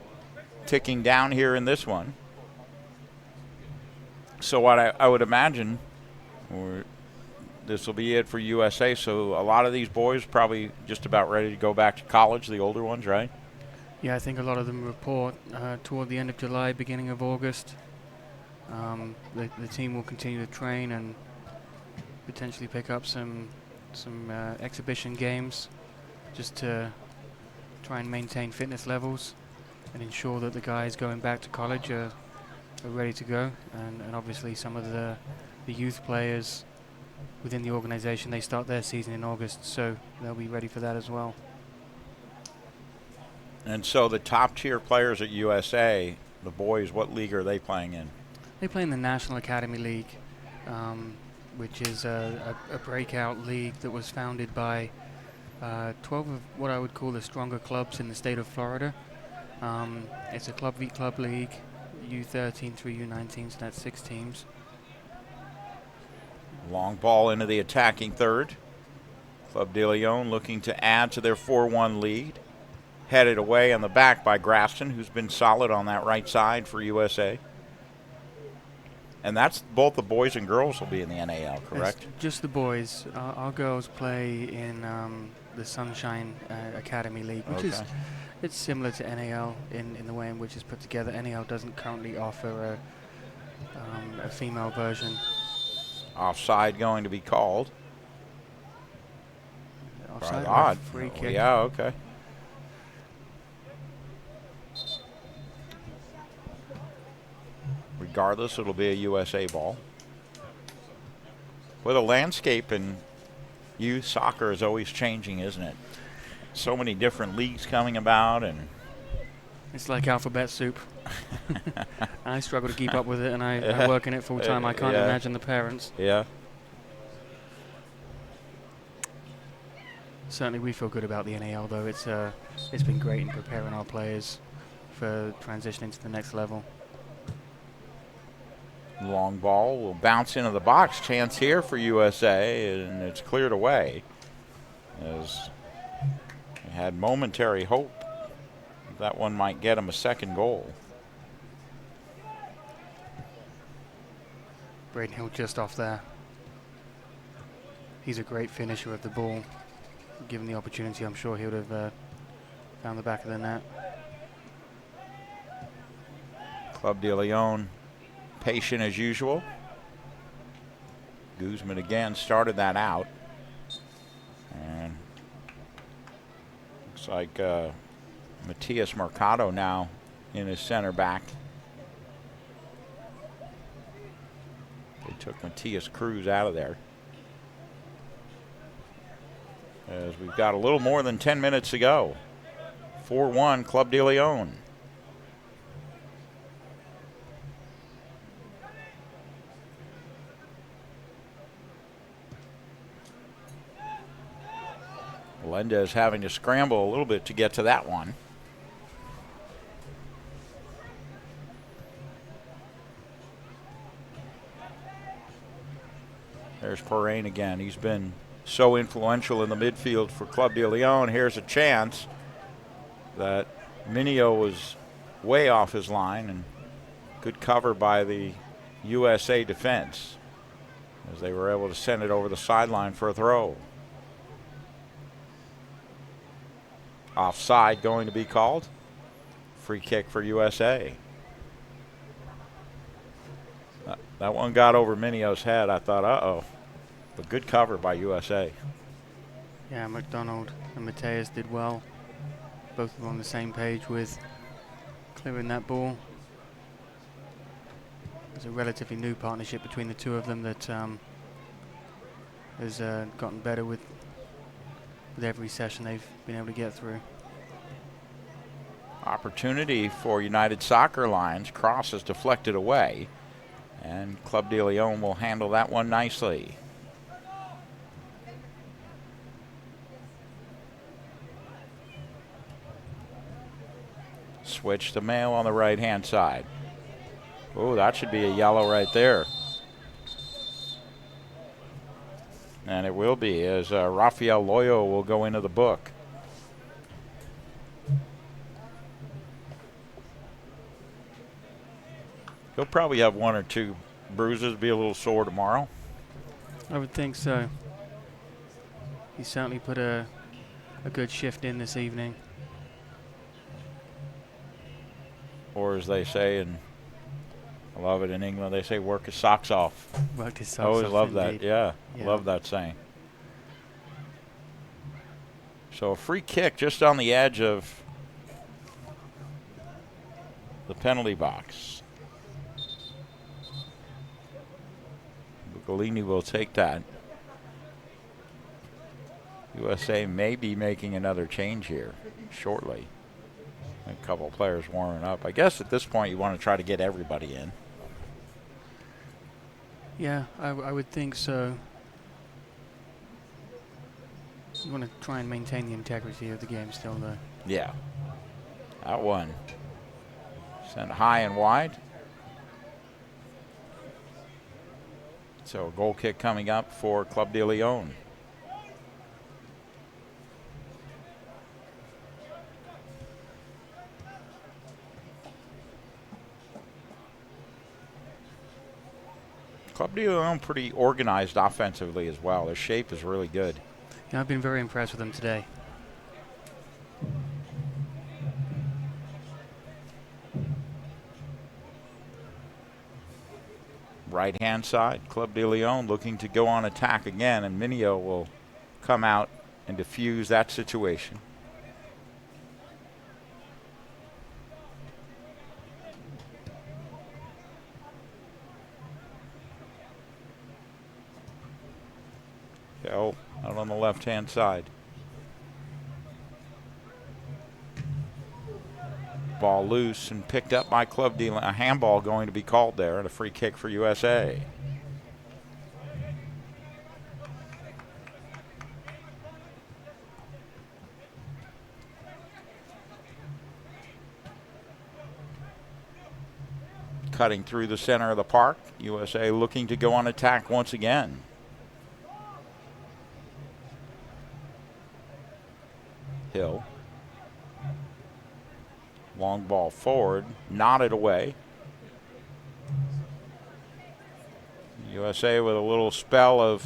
ticking down here in this one. So what I would imagine, this will be it for USA. So a lot of these boys probably just about ready to go back to college, the older ones, right? Yeah, I think a lot of them report toward the end of July, beginning of August. The team will continue to train and potentially pick up some exhibition games just to try and maintain fitness levels and ensure that the guys going back to college are ready to go. And obviously some of the youth players within the organization, they start their season in August, so they'll be ready for that as well. And so the top tier players at USA, the boys, what league are they playing in? They play in the National Academy League, which is a breakout league that was founded by 12 of what I would call the stronger clubs in the state of Florida. It's a club v club league, U13 through U19, so that's 6 teams. Long ball into the attacking third. Club de Lyon looking to add to their 4-1 lead. Headed away on the back by Grafton, who's been solid on that right side for USA. And that's both the boys and girls will be in the NAL, correct? It's just the boys. Our girls play in the Sunshine Academy League, which is it's similar to NAL in the way in which it's put together. NAL doesn't currently offer a female version. Offside going to be called. Offside or odd. free kick. Yeah, okay. Regardless, it'll be a USA ball. Well, the landscape in youth soccer is always changing, isn't it? So many different leagues coming about, and it's like alphabet soup. I struggle to keep up with it, and I work in it full time. I can't imagine the parents. Yeah. Certainly, we feel good about the NAL, though. It's been great in preparing our players for transitioning to the next level. Long ball will bounce into the box. Chance here for USA, and it's cleared away. As they had momentary hope that one might get him a second goal. Braden Hill just off there. He's a great finisher of the ball. Given the opportunity, I'm sure he would have found the back of the net. Club de Lyon patient as usual. Guzman again started that out. And looks like Matias Mercado now in his center back. They took Matias Cruz out of there. As we've got a little more than 10 minutes to go. 4-1 Club de Lyon. Melendez having to scramble a little bit to get to that one. There's Perrine again. He's been so influential in the midfield for Club de Lyon. Here's a chance that Minio was way off his line, and good cover by the USA defense as they were able to send it over the sideline for a throw. Offside going to be called. Free kick for USA. That one got over Minio's head. I thought, uh-oh. But good cover by USA. Yeah, McDonald and Mateus did well. Both of them on the same page with clearing that ball. There's a relatively new partnership between the two of them that has gotten better with every session they've been able to get through. Opportunity for United Soccer Lions. Cross is deflected away, and Club de Lyon will handle that one nicely. Switch to Mayo on the right-hand side. Oh, that should be a yellow right there. And it will be, as Rafael Loyo will go into the book. He'll probably have one or two bruises, be a little sore tomorrow. I would think so. He certainly put a good shift in this evening. Or as they say, and I love it in England, they say work his socks off. Worked his I socks always off, love indeed. that, yeah. Yeah. Love that saying. So a free kick just on the edge of the penalty box. Buccolini will take that. USA may be making another change here shortly. A couple of players warming up. I guess at this point you want to try to get everybody in. Yeah, I would think so. You want to try and maintain the integrity of the game still, though. Yeah, That one sent high and wide. So a goal kick coming up for Club de Lyon. Club de Lyon pretty organized offensively as well. Their shape is really good. Yeah, I've been very impressed with them today. Right hand side, Club de Lyon looking to go on attack again, and Minio will come out and defuse that situation. Hill out on the left hand side. Ball loose and picked up by Club de Lyon. A handball going to be called there and a free kick for USA. Cutting through the center of the park. USA looking to go on attack once again. Hill. Long ball forward, nodded away. USA with a little spell of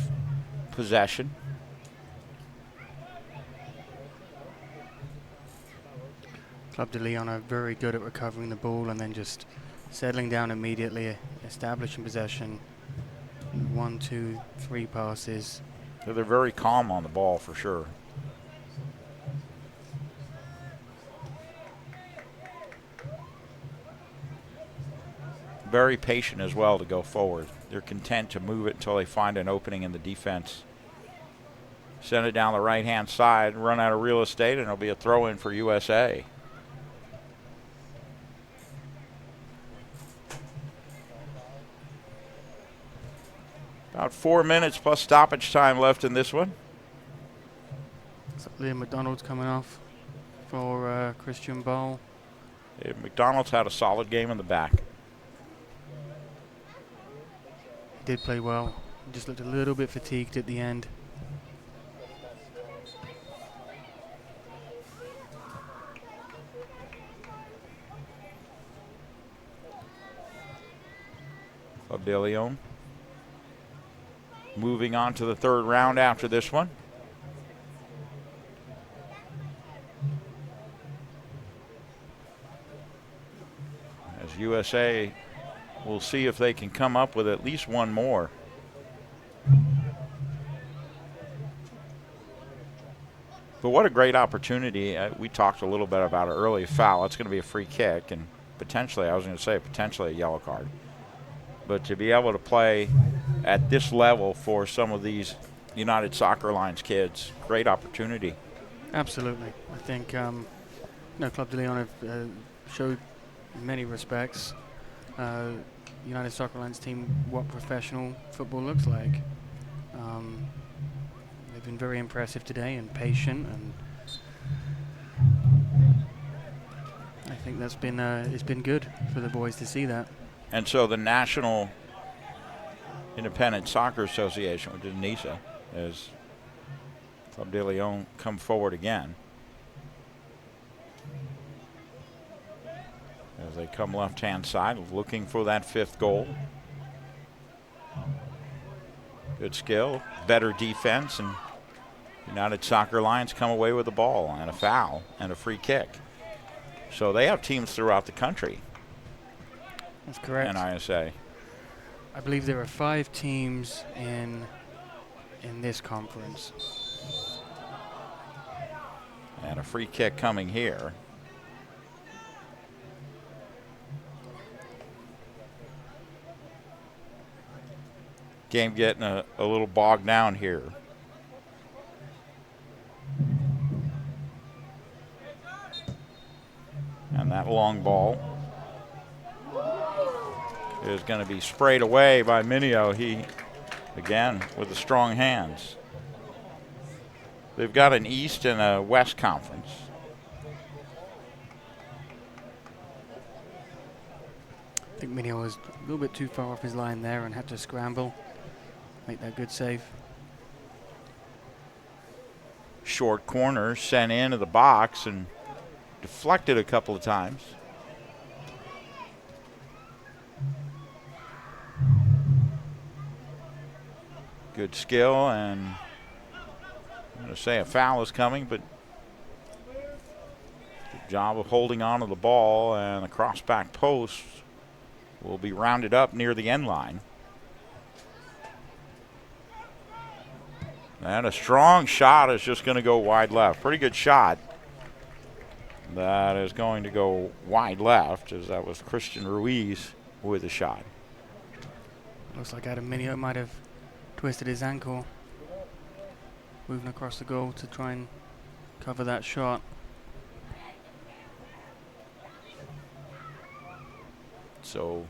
possession. Club de Lyon are very good at recovering the ball and then just settling down immediately, establishing possession. 1, 2, 3 passes. So they're very calm on the ball for sure. Very patient as well to go forward. They're content to move it until they find an opening in the defense. Send it down the right-hand side, run out of real estate, and it'll be a throw-in for USA. About 4 minutes plus stoppage time left in this one. So Liam McDonald's coming off for Christian Ball. Yeah, McDonald's had a solid game in the back. Did play well. Just looked a little bit fatigued at the end. Club de Lyon moving on to the third round after this one. As USA will see if they can come up with at least one more. But what a great opportunity. We talked a little bit about an early foul. It's going to be a free kick and potentially, I was going to say, potentially a yellow card. But to be able to play at this level for some of these United Soccer Alliance kids, great opportunity. Absolutely. I think Club de Lyon have showed in many respects United Soccer Alliance team what professional football looks like. They've been very impressive today and patient, and I think that's been it's been good for the boys to see that. And so the National Independent Soccer Association, which is NISA, has Club de Lyon come forward again. As they come left-hand side, looking for that fifth goal. Good skill, better defense, and United Soccer Alliance come away with the ball and a foul and a free kick. So they have teams throughout the country. That's correct. NISA. I believe there are 5 teams in this conference. And a free kick coming here. Game getting a little bogged down here. And that long ball is going to be sprayed away by Minio. He, again, with the strong hands. They've got an East and a West conference. think Minio was a little bit too far off his line there and had to scramble, make that good save. Short corner sent into the box and deflected a couple of times. Good skill, and I'm going to say a foul is coming, but good job of holding on to the ball, and the cross-back post will be rounded up near the end line. And a strong shot is just going to go wide left. Pretty good shot. That is going to go wide left, as that was Christian Ruiz with a shot. Looks like Adam Minio might have twisted his ankle, moving across the goal to try and cover that shot. So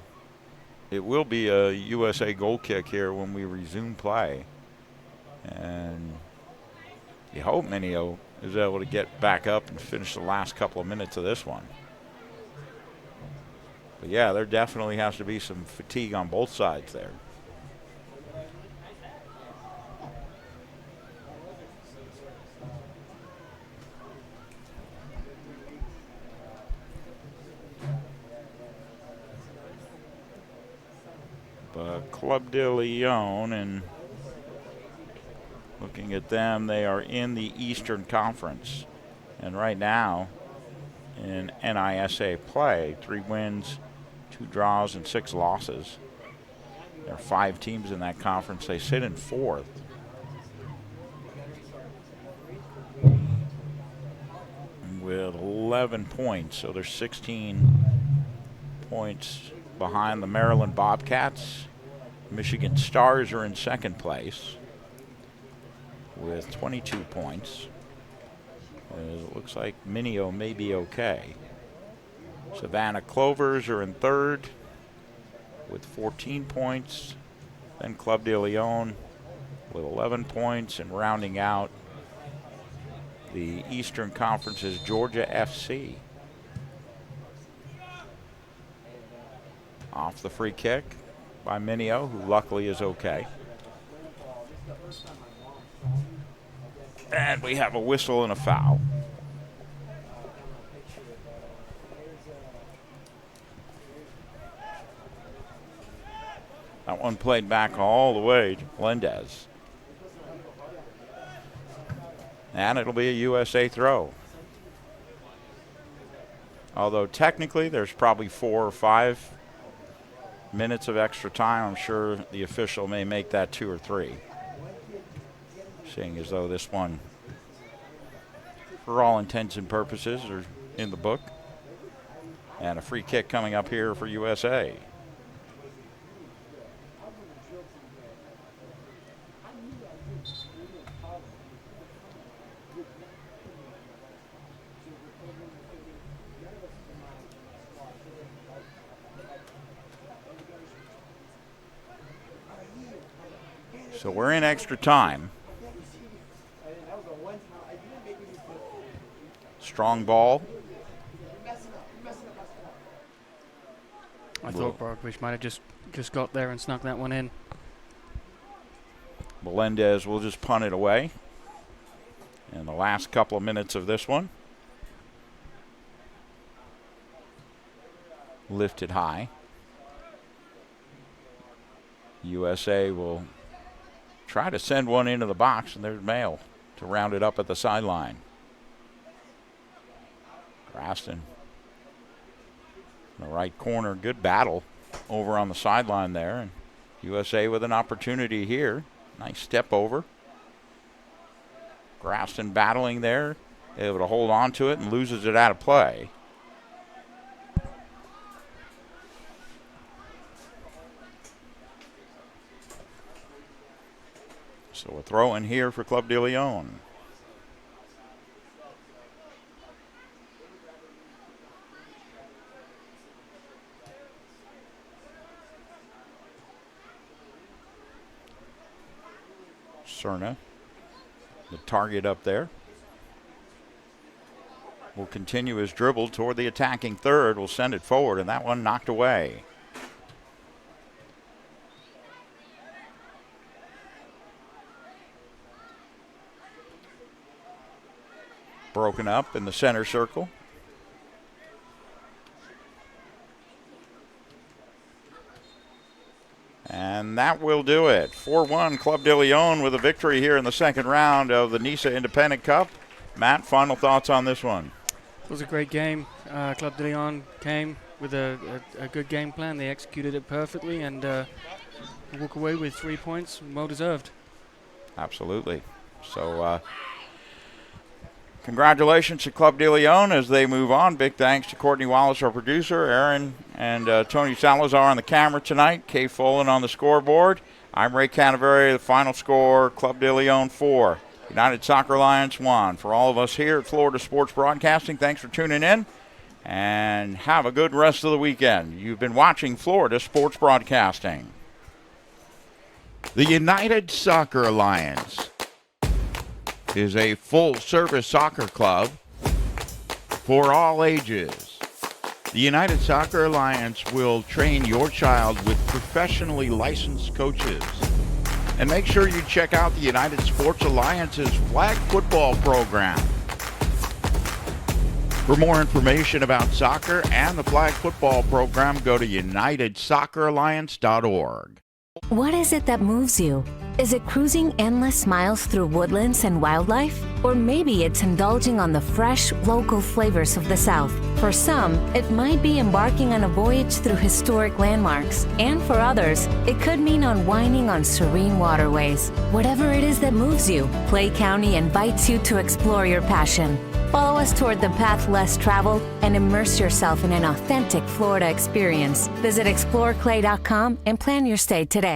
it will be a USA goal kick here when we resume play. And you hope Minio is able to get back up and finish the last couple of minutes of this one. But yeah, there definitely has to be some fatigue on both sides there. But Club de Lyon, and looking at them, they are in the Eastern Conference. And right now, in NISA play, 3 wins, 2 draws, and 6 losses. There are 5 teams in that conference. They sit in 4th. With 11 points, so they're 16 points behind the Maryland Bobcats. Michigan Stars are in 2nd place with 22 points. It looks like Minio may be okay. Savannah Clovers are in 3rd with 14 points. Then Club de Lyon with 11 points, and rounding out the Eastern Conference is Georgia FC. Off the free kick by Minio, who luckily is okay. And we have a whistle and a foul. That one played back all the way to Melendez. And it'll be a USA throw. Although technically there's probably 4 or 5 minutes of extra time. I'm sure the official may make that 2 or 3. Seeing as though this one, for all intents and purposes, are in the book. And a free kick coming up here for USA. So we're in extra time. Strong ball. I thought Brockovich might have just got there and snuck that one in. Melendez will just punt it away in the last couple of minutes of this one. Lifted high. USA will try to send one into the box, and there's Mail to round it up at the sideline. Graston in the right corner. Good battle over on the sideline there. And USA with an opportunity here. Nice step over. Graston battling there. Able to hold on to it and loses it out of play. So a throw in here for Club de Lyon. Cerna, the target up there, will continue his dribble toward the attacking third. Will send it forward, and that one knocked away. broken up in the center circle. And that will do it. 4-1 Club de Lyon with a victory here in the second round of the NISA Independent Cup. Matt, final thoughts on this one? It was a great game. Club de Lyon came with a good game plan. They executed it perfectly and walk away with 3 points, well deserved. Absolutely. So congratulations to Club de Lyon as they move on. Big thanks to Courtney Wallace, our producer, Aaron and Tony Salazar on the camera tonight, Kay Folan on the scoreboard. I'm Ray Canaveri. The final score, Club de Lyon 4, United Soccer Alliance 1. For all of us here at Florida Sports Broadcasting, thanks for tuning in and have a good rest of the weekend. You've been watching Florida Sports Broadcasting. The United Soccer Alliance is a full-service soccer club for all ages. The United Soccer Alliance will train your child with professionally licensed coaches. And make sure you check out the United Sports Alliance's flag football program. For more information about soccer and the flag football program, go to unitedsocceralliance.org. What is it that moves you? Is it cruising endless miles through woodlands and wildlife? Or maybe it's indulging on the fresh, local flavors of the South. For some, it might be embarking on a voyage through historic landmarks. And for others, it could mean unwinding on serene waterways. Whatever it is that moves you, Clay County invites you to explore your passion. Follow us toward the path less traveled and immerse yourself in an authentic Florida experience. Visit exploreclay.com and plan your stay today.